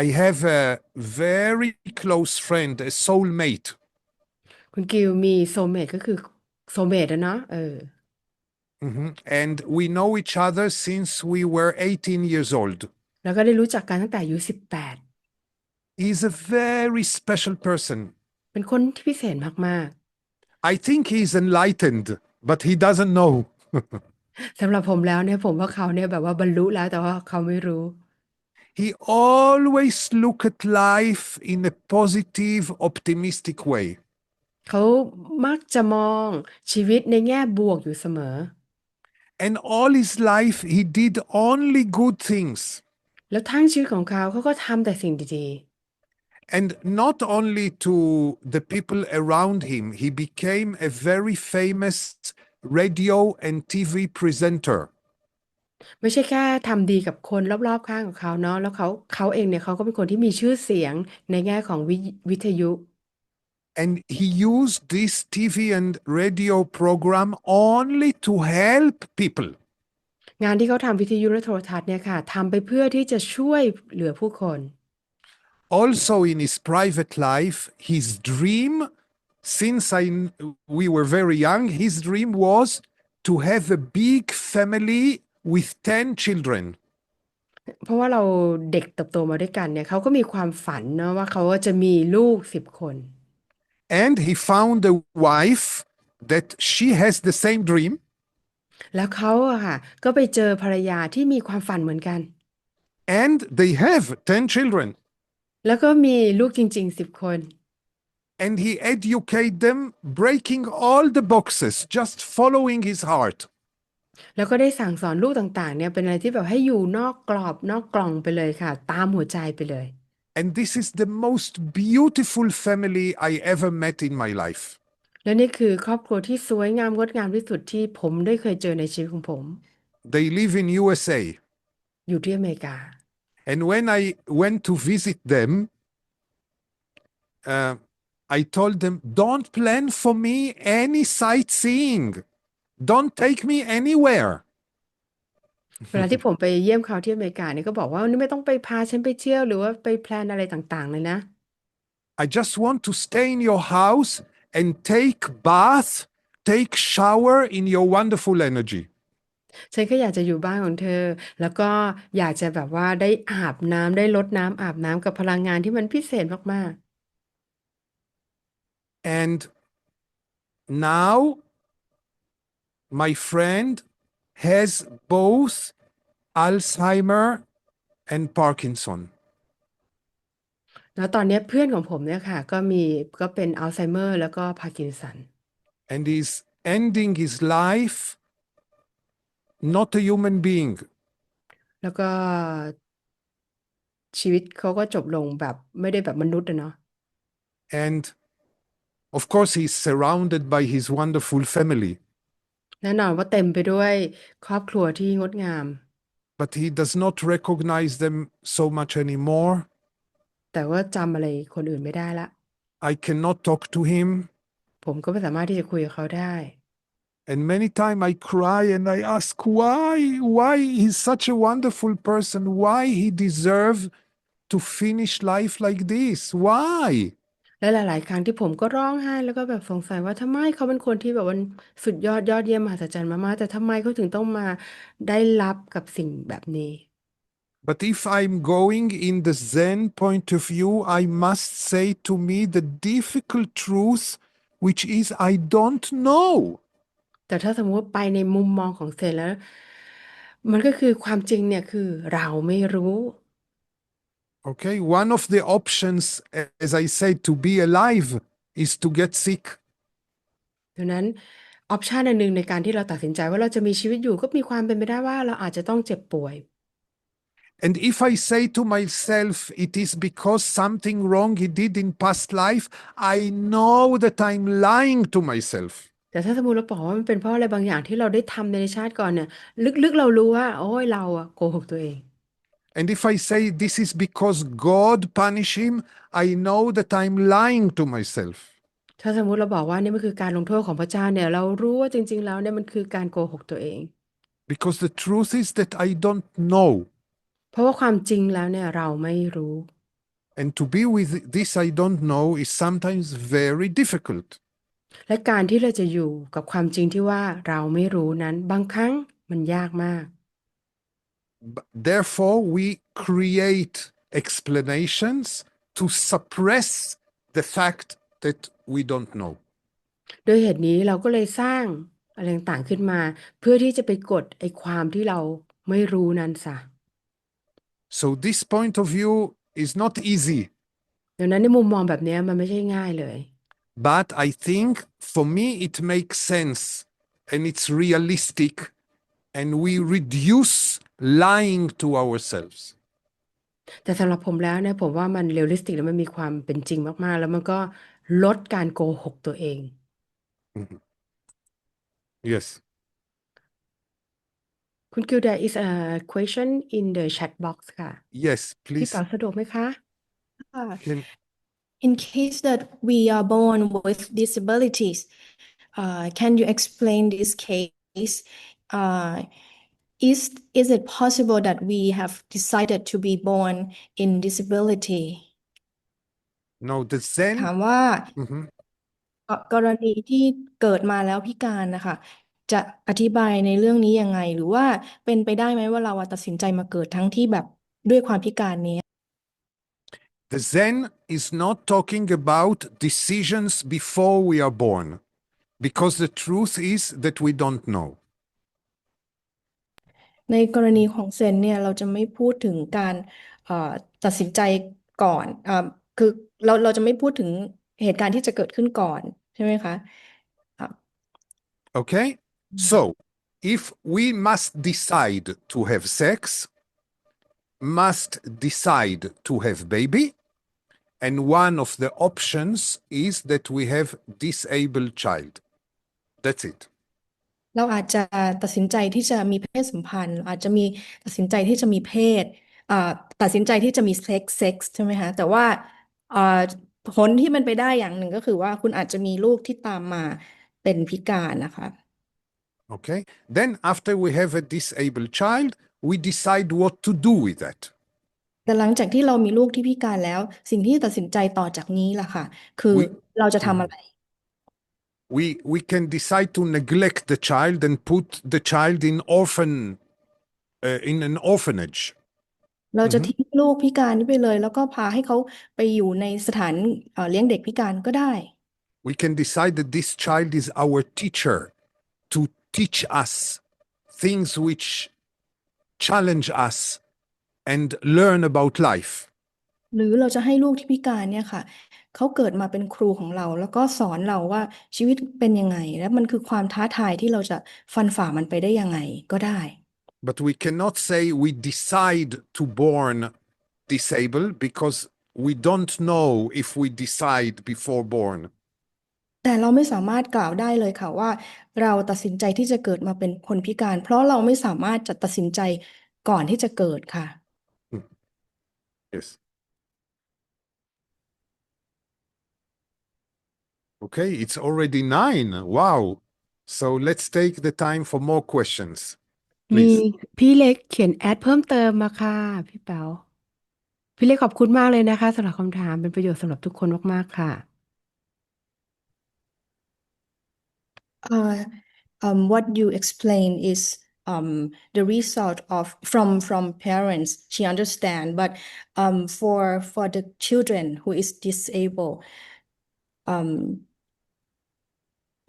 I have a very close friend, a soulmate. คุณกิวมีโซลเมทก็คือโซลเมทอะเนาะMhm. And we know each other since we were 18 years old. แล้วก็ได้รู้จักกันตั้งแต่อายุ18 He's a very special person. เป็นคนที่พิเศษมาก I think he's enlightened, but he doesn't know. ๆสำหรับผมแล้วเนี่ยผมว่าเขาเนี่ยแบบว่าบรรลุแล้วแต่ว่าเขาไม่รู้ He always look at life in a positive, optimistic way. เขามักจะมองชีวิตในแง่บวกอยู่เสมอ And all his life, he did only good things. แล้วทั้งชีวิตของเขาก็ทำแต่สิ่งดี And not only to the people around him, he became a very famous radio and TV presenter. ๆไม่ใช่แค่ทำดีกับคนรอบๆข้างของเขาเนาะแล้วเขาเองเนี่ยเขาก็เป็นคนที่มีชื่อเสียงในแง่ของวิทยุ And he used this TV and radio program only to help people. งานที่เขาทำวิทยุและโทรทัศน์เนี่ยค่ะทำไปเพื่อที่จะช่วยเหลือผู้คน Also in his private life, his dream, since we were very young, his dream was to have a big family with 10 children. เพราะว่าเราเด็กเติบโตมาด้วยกันเนี่ยเขาก็มีความฝันเนาะว่าเขาจะมีลูก10 คน And he found a wife that she has the same dream. แล้วเขาอะค่ะก็ไปเจอภรรยาที่มีความฝันเหมือนกัน And they have 10 children. แล้วก็มีลูกจริงๆ10 คน and he educate them, breaking all the boxes, just following his heart. แล้วก็ได้สั่งสอนลูกต่างๆเนี่ยเป็นอะไรที่แบบให้อยู่นอกกรอบนอกกล่องไปเลยค่ะตามหัวใจไปเลย And this is the most beautiful family I ever met in my life. และนี่คือครอบครัวที่สวยงามงดงามที่สุดที่ผมได้เคยเจอในชีวิตของผม They live in USA. อยู่ที่อเมริกา And when I went to visit them, I told them, don't plan for me any sightseeing. Don't take me anywhere. เวลาที่ผมไปเยี่ยมเขาที่อเมริกาเนี่ยก็บอกว่านี่ไม่ต้องไปพาฉันไปเที่ยวหรือว่าไปแพลนอะไรต่างๆเลยนะ I just want to stay in your house and take bath, take shower in your wonderful energy. ฉันก็อยากจะอยู่บ้านของเธอแล้วก็อยากจะแบบว่าได้อาบน้ำได้รดน้ำอาบน้ำกับพลังงานที่มันพิเศษมาก And now my friend has both Alzheimer and Parkinson. ๆแล้วตอนนี้เพื่อนของผมเนี่ยค่ะก็เป็นอัลไซเมอร์แล้วก็พาร์กินสัน And he's ending his life not a human being. แล้วก็ชีวิตเขาก็จบลงแบบไม่ได้แบบมนุษย์อะเนาะ And of course, he's surrounded by his wonderful family, แน่นอนว่าเต็มไปด้วยครอบครัวที่งดงาม but he does not recognize them so much anymore. แต่ว่าจำอะไรคนอื่นไม่ได้ละ I cannot talk to him. ผมก็ไม่สามารถที่จะคุยกับเขาได้ And many times I cry and I ask why he's such a wonderful person, why he deserve to finish life like this, why? และหลายๆครั้งที่ผมก็ร้องไห้แล้วก็แบบสงสัยว่าทำไมเขาเป็นคนที่แบบว่าสุดยอดเยี่ยมมหัศจรรย์มากๆแต่ทำไมเขาถึงต้องมาได้รับกับสิ่งแบบนี้ But if I'm going in the Zen point of view, I must say to me the difficult truth, which is I don't know. แต่ถ้าสมมติไปในมุมมองของเซนแล้วมันก็คือความจริงเนี่ยคือเราไม่รู้ Okay, one of the options, as I said, to be alive is to get sick. ดังนั้นออปชันอันหนึ่งในการที่เราตัดสินใจว่าเราจะมีชีวิตอยู่ก็มีความเป็นไปได้ว่าเราอาจจะต้องเจ็บป่วย And if I say to myself, it is because something wrong he did in past life, I know that I'm lying to myself. แต่ถ้าสมมติเราบอกว่ามันเป็นเพราะอะไรบางอย่างที่เราได้ทำในชาติก่อนเนี่ยลึกๆเรารู้ว่าโอ้ยเราอะโกหกตัวเอง And if I say this is because God punished him, I know that I'm lying to myself. ถ้าสมมุติเราบอกว่านี่มันคือการลงโทษของพระเจ้าเนี่ยเรารู้ว่าจริงๆแล้วเนี่ยมันคือการโกหกตัวเอง Because the truth is that I don't know. เพราะว่าความจริงแล้วเนี่ยเราไม่รู้ And to be with this I don't know is sometimes very difficult. และการที่เราจะอยู่กับความจริงที่ว่าเราไม่รู้นั้นบางครั้งมันยากมาก Therefore, we create explanations to suppress the fact that we don't know. โดยเหตุนี้เราก็เลยสร้างอะไรต่างๆขึ้นมาเพื่อที่จะไปกดไอ้ความที่เราไม่รู้นั้นซะ So this point of view is not easy, ดังนั้นในมุมมองแบบเนี้ยมันไม่ใช่ง่ายเลย but I think for me it makes sense and it's realistic and we reduce lying to ourselves. แต่สำหรับผมแล้วเนี่ยผมว่ามันเรียลลิสติกแล้วมันมีความเป็นจริงมากๆแล้วมันก็ลดการโกหกตัวเอง Mhm. Yes. คุณคิว there is a question in the chat box ค่ะ Yes, พี่ please. เป๋าสะดวกไหมคะ Can, In case that we are born with disabilities, can you explain this case? Uh, is it possible that we have decided to be born in disability? no, the Zen. ถามว่า Mhm. กรณีที่เกิดมาแล้วพิการนะคะจะอธิบายในเรื่องนี้ยังไงหรือว่าเป็นไปได้ไหมว่าเราตัดสินใจมาเกิดทั้งที่แบบด้วยความพิการนี้ The Zen is not talking about decisions before we are born, because the truth is that we don't know. ในกรณีของเซนเนี่ยเราจะไม่พูดถึงการตัดสินใจก่อนคือเราจะไม่พูดถึง เหตุการณ์ที่จะเกิดขึ้นก่อนใช่ไหมคะอ่ะ Okay? So, if we must decide to have sex, must decide to have baby, and one of the options is that we have disabled child. That's it. เราอาจจะตัดสินใจที่จะมีเพศสัมพันธ์อาจจะมีตัดสินใจที่จะมีเพศอ่าตัดสินใจที่จะมีเซ็กส์ใช่ไหมคะแต่ว่าอ่าผลที่มันไปได้อย่างหนึ่งก็คือว่าคุณอาจจะมีลูกที่ตามมาเป็นพิการนะคะ Okay? Then, after we have a disabled child, we decide what to do with that. แต่หลังจากที่เรามีลูกที่พิการแล้วสิ่งที่ตัดสินใจต่อจากนี้ล่ะค่ะคือ We เราจะทำอะไร we can decide to neglect the child and put the child in an orphanage. เราจะทิ้งลูกพิการนี้ไปเลยแล้วก็พาให้เขาไปอยู่ในสถานเลี้ยงเด็กพิการก็ได้ We can decide that this child is our teacher to teach us things which challenge us and learn about life. หรือเราจะให้ลูกที่พิการเนี่ยค่ะเขาเกิดมาเป็นครูของเราแล้วก็สอนเราว่าชีวิตเป็นยังไงและมันคือความท้าทายที่เราจะฟันฝ่ามันไปได้ยังไงก็ได้ But we cannot say we decide to born disabled because we don't know if we decide before born. แต่เราไม่สามารถกล่าวได้เลยค่ะว่าเราตัดสินใจที่จะเกิดมาเป็นคนพิการเพราะเราไม่สามารถจะตัดสินใจก่อนที่จะเกิดค่ะ Yes. Okay, it's already 9. Wow. So let's take the time for more questions, มี please. พี่เล็กเขียนแอดเพิ่มเติมมาค่ะพี่เปาพี่เล็กขอบคุณมากเลยนะคะสำหรับคำถามเป็นประโยชน์สำหรับทุกคนมากๆค่ะ What you explain is the result of from parents. She understand, but for the children who is disabled,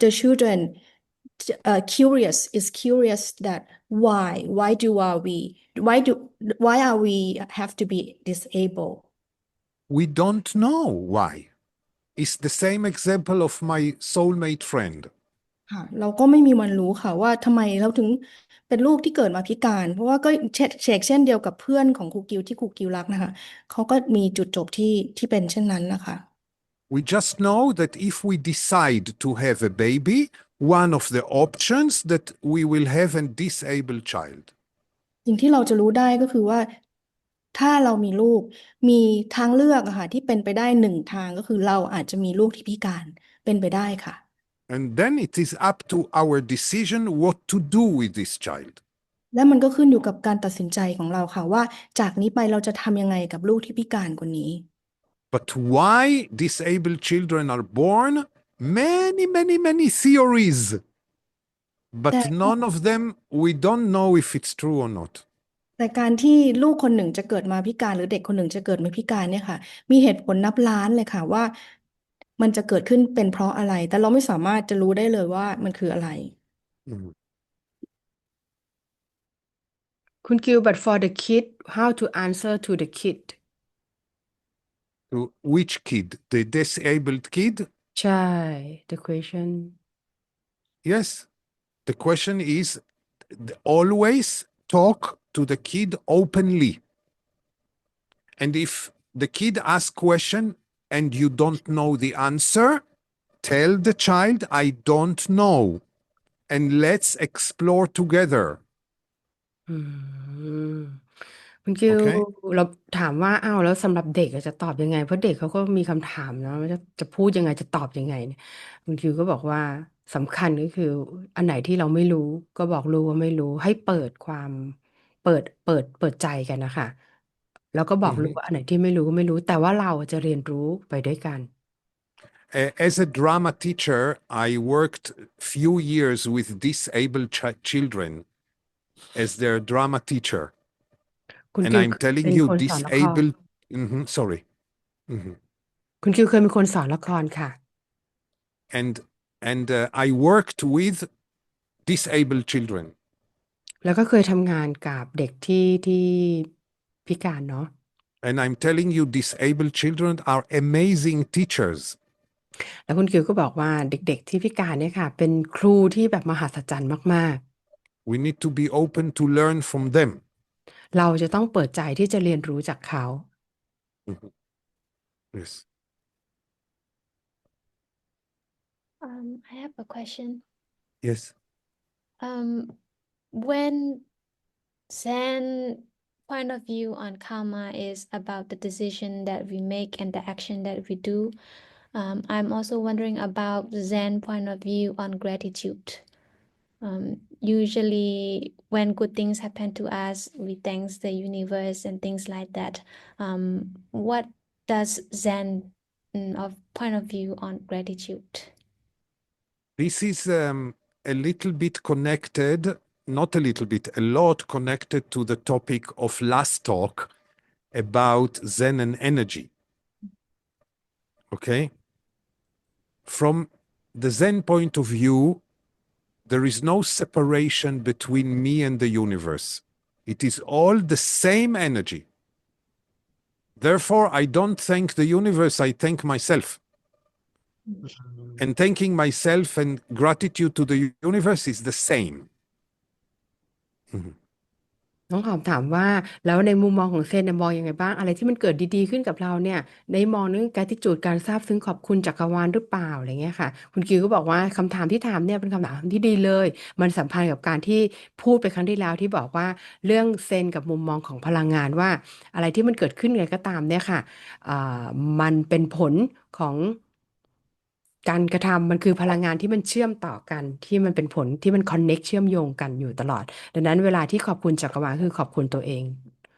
the children curious that why are we have to be disabled? We don't know why. It's the same example of my soulmate friend. ค่ะเราก็ไม่มีวันรู้ค่ะว่าทำไมเราถึงเป็นลูกที่เกิดมาพิการเพราะว่าก็เช่นเดียวกับเพื่อนของครูกิวที่ครูกิวรักนะคะเขาก็มีจุดจบที่เป็นเช่นนั้นนะคะ We just know that if we decide to have a baby, one of the options that we will have a disabled child. สิ่งที่เราจะรู้ได้ก็คือว่าถ้าเรามีลูกมีทางเลือกอะค่ะที่เป็นไปได้หนึ่งทางก็คือเราอาจจะมีลูกที่พิการเป็นไปได้ค่ะ And then it is up to our decision what to do with this child. และมันก็ขึ้นอยู่กับการตัดสินใจของเราค่ะว่าจากนี้ไปเราจะทำยังไงกับลูกที่พิการคนนี้ But why disabled children are born? Many, many, many theories. แต่ But none of them, we don't know if it's true or not. แต่การที่ลูกคนหนึ่งจะเกิดมาพิการหรือเด็กคนหนึ่งจะเกิดมาพิการเนี่ยค่ะมีเหตุผลนับล้านเลยค่ะว่ามันจะเกิดขึ้นเป็นเพราะอะไรแต่เราไม่สามารถจะรู้ได้เลยว่ามันคืออะไร Mm. คุณกิว but for the kid how to answer to the kid To which kid? The disabled kid? ใช่ the question Yes. The question is always talk to the kid openly. And if the kid asks question and you don't know the answer, tell the child, I don't know. And let's explore together. อืมคุณกิว Okay? เราถามว่าอ้าวแล้วสำหรับเด็กอะจะตอบยังไงเพราะเด็กเขาก็มีคำถามเนาะว่าจะพูดยังไงจะตอบยังไงเนี่ยคุณกิวก็บอกว่าสำคัญก็คืออันไหนที่เราไม่รู้ก็บอกลูกว่าไม่รู้ให้เปิดความเปิดใจกันนะคะแล้วก็บอกลูก Mhm. ว่าอันไหนที่ไม่รู้ก็ไม่รู้แต่ว่าเราจะเรียนรู้ไปด้วยกัน As a drama teacher, I worked few years with disabled children as their drama teacher. คุณ And กิว I'm telling เป็น you, คนสอนละคร disabled. Sorry. Mhm. คุณกิวเคยเป็นคนสอนละครค่ะ And I worked with disabled children. แล้วก็เคยทำงานกับเด็กที่พิการเนาะ And I'm telling you, disabled children are amazing teachers. แล้วคุณกิวก็บอกว่าเด็กๆที่พิการเนี่ยค่ะเป็นครูที่แบบมหัศจรรย์มาก We need to be open to learn from them. ๆเราจะต้องเปิดใจที่จะเรียนรู้จากเขา Mhm. Yes. I have a question. Yes. When Zen point of view on karma is about the decision that we make and the action that we do, I'm also wondering about the Zen point of view on gratitude. Usually, when good things happen to us, we thank the universe and things like that. What does Zen of point of view on gratitude? This is a little bit connected, not a little bit, a lot connected to the topic of last talk about Zen and energy. Okay? From the Zen point of view, there is no separation between me and the universe. It is all the same energy. Therefore, I don't thank the universe, I thank myself. And thanking myself and gratitude to the universe is the same. น้องหอมถามว่าแล้วในมุมมองของเซนเนี่ยมองยังไงบ้างอะไรที่มันเกิดดีๆขึ้นกับเราเนี่ยได้มองเรื่อง gratitude การซาบซึ้งขอบคุณจักรวาลหรือเปล่าอะไรเงี้ยค่ะคุณกิวก็บอกว่าคำถามที่ถามเนี่ยเป็นคำถามที่ดีเลยมันสัมพันธ์กับการที่พูดไปครั้งที่แล้วที่บอกว่าเรื่องเซนกับมุมมองของพลังงานว่าอะไรที่มันเกิดขึ้นไงก็ตามเนี่ยค่ะอ่ามันเป็นผลของการกระทำมันคือพลังงานที่มันเชื่อมต่อกันที่มันเป็นผลที่มันคอนเน็กเชื่อมโยงกันอยู่ตลอด ดังนั้นเวลาที่ขอบคุณจักรวาลคือขอบคุณตัวเอง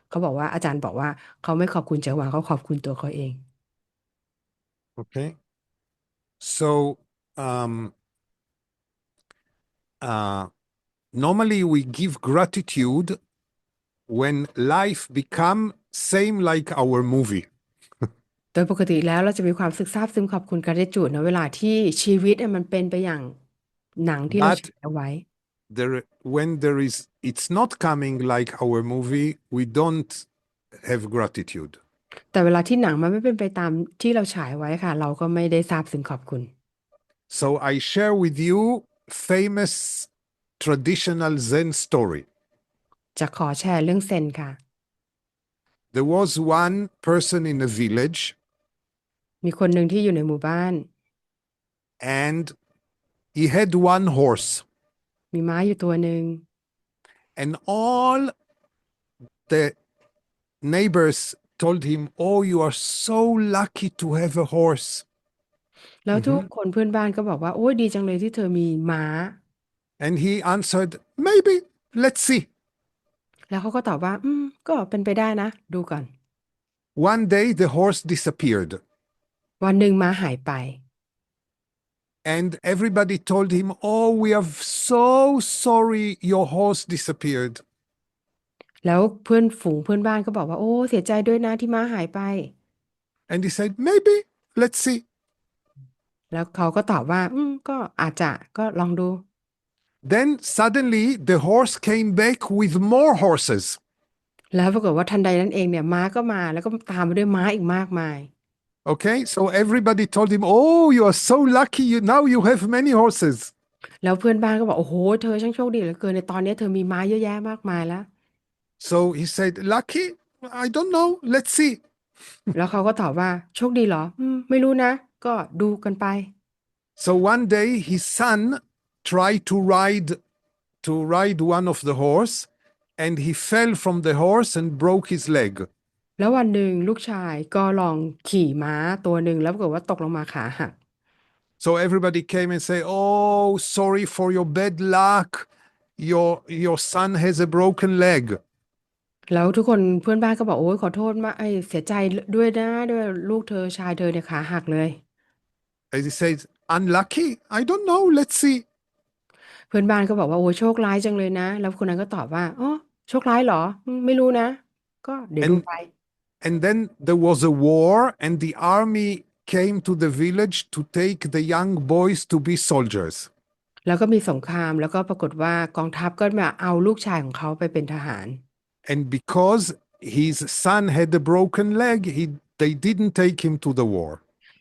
เขาบอกว่าอาจารย์บอกว่าเขาไม่ขอบคุณจักรวาลเขาขอบคุณตัวเขาเอง Okay? So, normally we give gratitude when life become same like our movie. โดยปกติแล้วเราจะมีความสึกซาบซึ้งขอบคุณ gratitude นะเวลาที่ชีวิตเนี่ยมันเป็นไปอย่างหนังที่เราฉา But ยเอาไว้ when there is, it's not coming like our movie, we don't have gratitude. แต่เวลาที่หนังมันไม่เป็นไปตามที่เราฉายไว้ค่ะเราก็ไม่ได้ซาบซึ้งขอบคุณ So I share with you famous traditional Zen story. จะขอแชร์เรื่องเซนค่ะ There was one person in a village มีคนหนึ่งที่อยู่ในหมู่บ้าน and he had one horse, มีม้าอยู่ตัวหนึ่ง and all the neighbors told him, "Oh, you are so lucky to have a horse." แล้วทุกคนเพื่อนบ้านก็บอกว่าโอ้ยดีจังเลยที่เธอมีม้า And he answered, "Maybe, let's see." แล้วเขาก็ตอบว่าก็เป็นไปได้นะดูก่อน One day the horse disappeared, วันหนึ่งม้าหายไป and everybody told him, "Oh, we are so sorry your horse disappeared." แล้วเพื่อนฝูงเพื่อนบ้านก็บอกว่าโอ้เสียใจด้วยนะที่ม้าหายไป And he said, "Maybe, let's see." แล้วเขาก็ตอบว่าก็อาจจะก็ลองดู Then suddenly the horse came back with more horses. แล้วปรากฏว่าทันใดนั้นเองเนี่ยม้าก็มาแล้วก็ตามมาด้วยม้าอีกมากมาย Okay, so everybody told him, "Oh, you are so lucky. Now you have many horses." แล้วเพื่อนบ้านก็บอกโอ้โหเธอช่างโชคดีเหลือเกินในตอนนี้เธอมีม้าเยอะแยะมากมายแล้ว So he said, "Lucky? I don't know. Let's see." แล้วเขาก็ตอบว่าโชคดีเหรอไม่รู้นะก็ดูกันไป So one day his son tried to ride one of the horse, and he fell from the horse and broke his leg. แล้ววันหนึ่งลูกชายก็ลองขี่ม้าตัวหนึ่งแล้วปรากฏว่าตกลงมาขาหัก So everybody came and say, "Oh, sorry for your bad luck. Your son has a broken leg." แล้วทุกคนเพื่อนบ้านก็บอกโอ้ยขอโทษมากเสียใจด้วยนะด้วยลูกเธอชายเธอเนี่ยขาหักเลย And he says, "Unlucky? I don't know. Let's see." เพื่อนบ้านก็บอกว่าโอ้ยโชคร้ายจังเลยนะแล้วคนนั้นก็ตอบว่าอ๋อโชคร้ายเหรอไม่รู้นะก็เดี๋ยวดู And ไป and then there was a war, and the army came to the village to take the young boys to be soldiers. แล้วก็มีสงครามแล้วก็ปรากฏว่ากองทัพก็มาเอาลูกชายของเขาไปเป็นทหาร And because his son had a broken leg, they didn't take him to the war.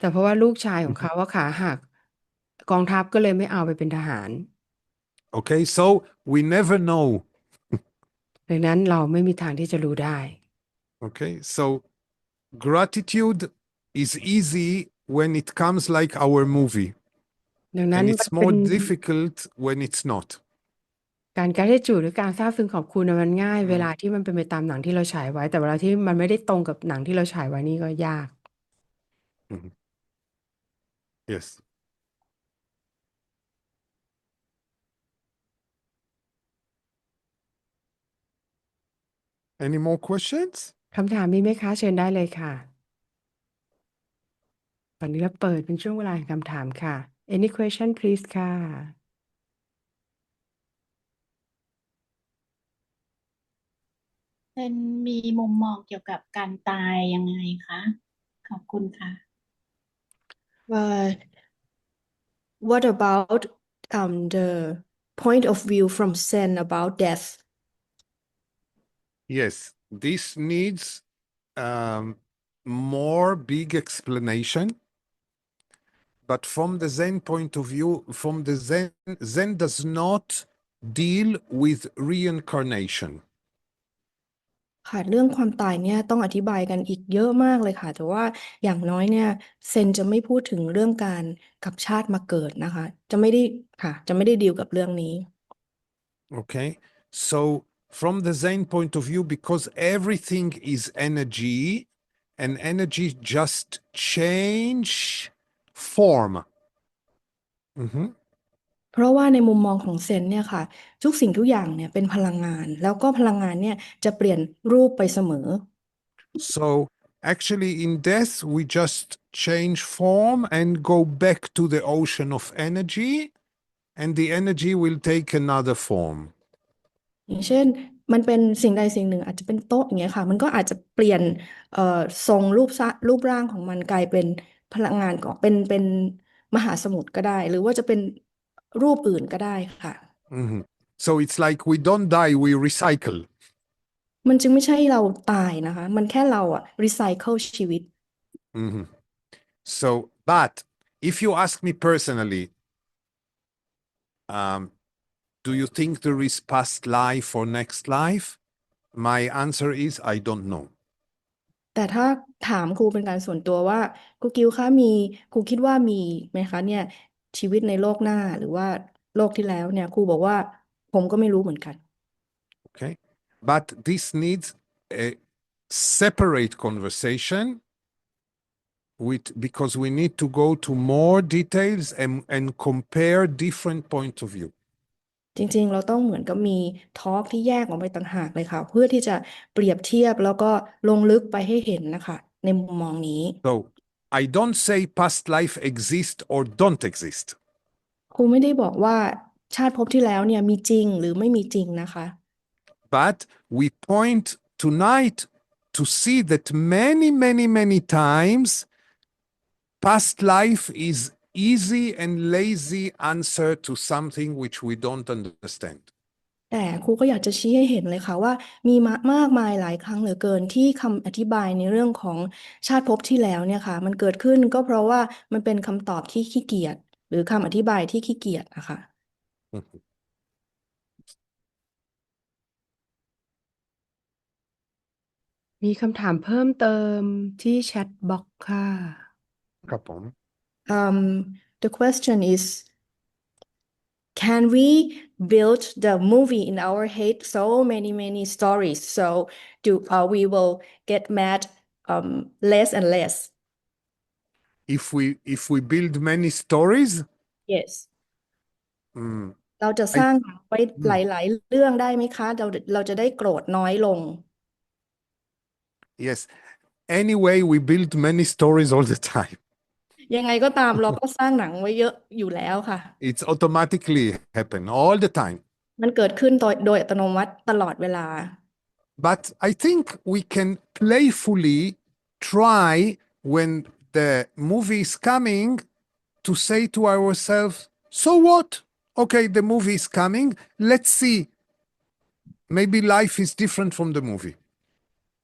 แต่เพราะว่าลูกชายของเขาว่าขาหักกองทัพก็เลยไม่เอาไปเป็นทหาร Okay, so we never know. ดังนั้นเราไม่มีทางที่จะรู้ได้ Okay, so gratitude is easy when it comes like our movie, ดังนั้น and มัน it's เป็น more difficult when it's not. การgratitude หรือการซาบซึ้งขอบคุณน่ะมันง่ายเวลาที่มันเป็นไปตามหนังที่เราฉายไว้ แต่เวลาที่มันไม่ได้ตรงกับหนังที่เราฉายไว้นี่ก็ยาก Mhm. Yes. Any more questions? คำถามมีไหมคะเชิญได้เลยค่ะตอนนี้เราเปิดเป็นช่วงเวลาแห่งคำถามค่ะ Any question please ค่ะ เซนมีมุมมองเกี่ยวกับการตายยังไงคะขอบคุณค่ะ What about the point of view from Zen about death? Yes, this needs more big explanation. But from the Zen point of view, from the Zen does not deal with reincarnation. ค่ะเรื่องความตายเนี่ยต้องอธิบายกันอีกเยอะมากเลยค่ะแต่ว่าอย่างน้อยเนี่ยเซนจะไม่พูดถึงเรื่องการกลับชาติมาเกิดนะคะจะไม่ได้ดีลกับเรื่องนี้ Okay, so from the Zen point of view, because everything is energy, and energy just change form. Mhm. เพราะว่าในมุมมองของเซนเนี่ยค่ะทุกสิ่งทุกอย่างเนี่ยเป็นพลังงานแล้วก็พลังงานเนี่ยจะเปลี่ยนรูปไปเสมอ So actually, in death, we just change form and go back to the ocean of energy, and the energy will take another form. อย่างเช่นมันเป็นสิ่งใดสิ่งหนึ่งอาจจะเป็นโต๊ะอย่างเงี้ยค่ะมันก็อาจจะเปลี่ยนทรงรูปร่างของมันกลายเป็นพลังงานก็เป็นมหาสมุทรก็ได้หรือว่าจะเป็นรูปอื่นก็ได้ค่ะ Mhm. So it's like we don't die, we recycle. มันจึงไม่ใช่เราตายนะคะมันแค่เราอะรีไซเคิลชีวิต Mhm. So, but if you ask me personally, do you think there is past life or next life? My answer is I don't know. แต่ถ้าถามครูเป็นการส่วนตัวว่าครูกิวคะครูคิดว่ามีไหมคะเนี่ยชีวิตในโลกหน้าหรือว่าโลกที่แล้วเนี่ยครูบอกว่าผมก็ไม่รู้เหมือนกัน Okay, but this needs a separate conversation because we need to go to more details and compare different points of view. จริงๆเราต้องเหมือนกับมีทอล์กที่แยกออกไปต่างหากเลยค่ะเพื่อที่จะเปรียบเทียบแล้วก็ลงลึกไปให้เห็นนะคะในมุมมองนี้ So I don't say past life exist or don't exist, ครูไม่ได้บอกว่าชาติภพที่แล้วเนี่ยมีจริงหรือไม่มีจริงนะคะ but we point tonight to see that many, many, many times past life is easy and lazy answer to something which we don't understand. แต่ครูก็อยากจะชี้ให้เห็นเลยค่ะว่ามีมากมายหลายครั้งเหลือเกินที่คำอธิบายในเรื่องของชาติภพที่แล้วเนี่ยค่ะมันเกิดขึ้นก็เพราะว่ามันเป็นคำตอบที่ขี้เกียจหรือคำอธิบายที่ขี้เกียจนะคะ มีคำถามเพิ่มเติมที่แชทบ็อกค่ะ ครับผม The question is can we build the movie in our head so many stories so we will get mad less and less If we build many stories, yes mm, เราจะส I ร้างหนังไว้หลายๆเรื่องได้ไหมคะเราจะได้โกรธน้อยลง yes. Anyway, we build many stories all the time. ยังไงก็ตามเราก็สร้างหนังไว้เยอะอยู่แล้วค่ะ It's automatically happen all the time. มันเกิดขึ้นโดยอัตโนมัติตลอดเวลา But I think we can playfully try when the movie is coming to say to ourselves, so what? Okay, the movie is coming. Let's see. Maybe life is different from the movie.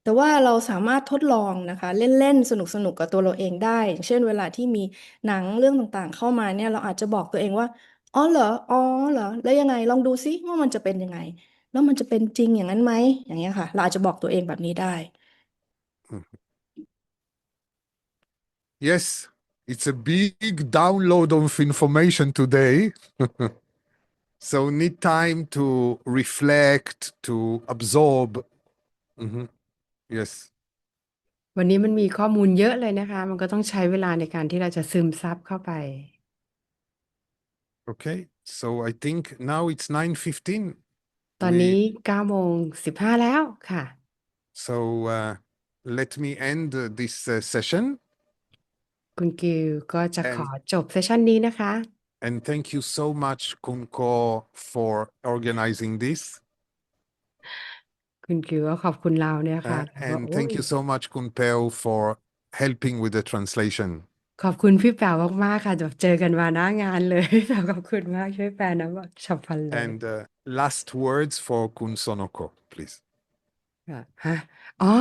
แต่ว่าเราสามารถทดลองนะคะเล่นๆสนุกๆกับตัวเราเองได้อย่างเช่นเวลาที่มีหนังเรื่องต่างๆเข้ามาเนี่ยเราอาจจะบอกตัวเองว่าอ๋อเหรออ๋อเหรอแล้วยังไงลองดูซิว่ามันจะเป็นยังไงแล้วมันจะเป็นจริงอย่างนั้นไหมอย่างเงี้ยค่ะเราอาจจะบอกตัวเองแบบนี้ได้ Yes, it's a big download of information today. So need time to reflect, to absorb. Yes. วันนี้มันมีข้อมูลเยอะเลยนะคะมันก็ต้องใช้เวลาในการที่เราจะซึมซับเข้าไป Okay. So I think now it's 9:15. ตอนนี้ We 9:15แล้วค่ะ so let me end this session คุณกิลก็จะขอ and จบเซสชันนี้นะคะ and thank you so much, Kunko, for organizing this. คุณกิลก็ขอบคุณเราเนี่ยค่ะแล้วก็ And โอ้ย thank you so much, Kunpeo, for helping with the translation. ขอบคุณพี่แป๋วมากๆค่ะเจอกันมาหน้างานเลยพี่แป๋วขอบคุณมากช่วยแปลนะว่าฉับพลันเลย And last words for Kun Sonoko, please. ค่ะฮะอ๋อ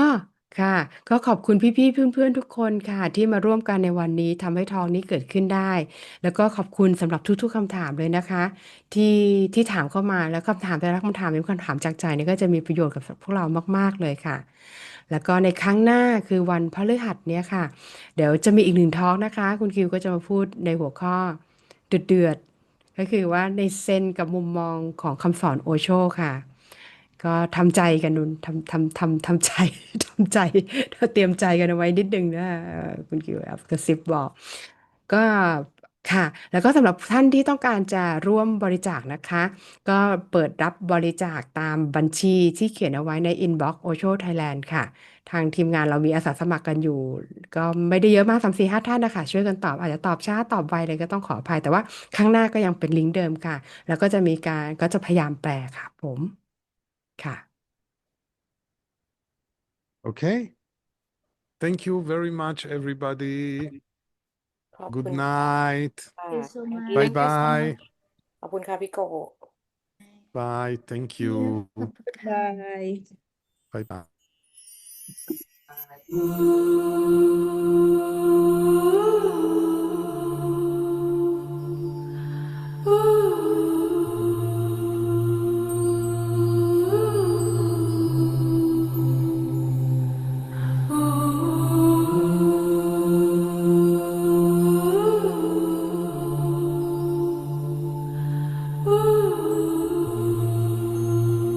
ค่ะก็ขอบคุณพี่ๆเพื่อนๆทุกคนค่ะที่มาร่วมกันในวันนี้ทำให้ทองนี้เกิดขึ้นได้แล้วก็ขอบคุณสำหรับทุกๆคำถามเลยนะคะที่ที่ถามเข้ามาแล้วคำถามแต่ละคำถามเป็นคำถามจากใจเนี่ยก็จะมีประโยชน์กับพวกเรามากๆเลยค่ะแล้วก็ในครั้งหน้าคือวันพฤหัสเนี่ยค่ะเดี๋ยวจะมีอีกหนึ่งทอล์กนะคะคุณคิวก็จะมาพูดในหัวข้อเดือดๆก็คือว่าในเซนกับมุมมองของคำสอนโอโชค่ะ ก็ทำใจกันดูทำใจทำใจเตรียมใจกันเอาไว้นิดนึงนะคุณกิวแอบกระซิบบอกก็ค่ะแล้วก็สำหรับท่านที่ต้องการจะร่วมบริจาคนะคะก็เปิดรับบริจาคตามบัญชีที่เขียนเอาไว้ใน inbox Osho Thailand ค่ะทางทีมงานเรามีอาสาสมัครกันอยู่ก็ไม่ได้เยอะมาก3-4-5ท่านนะคะช่วยกันตอบอาจจะตอบช้าตอบไวเลยก็ต้องขออภัยแต่ว่าข้างหน้าก็ยังเป็นลิงก์เดิมค่ะแล้วก็จะมีการก็จะพยายามแปลค่ะผมค่ะ Okay. Thank you very much, everybody. ขอบ Good คุณ night.ค่ะ Thank you so thank much. you Bye Thank you so bye. much. ขอบคุณค่ะพี่โก Bye. Thank เนี่ย you. ขอบคุณค่ะ Bye bye.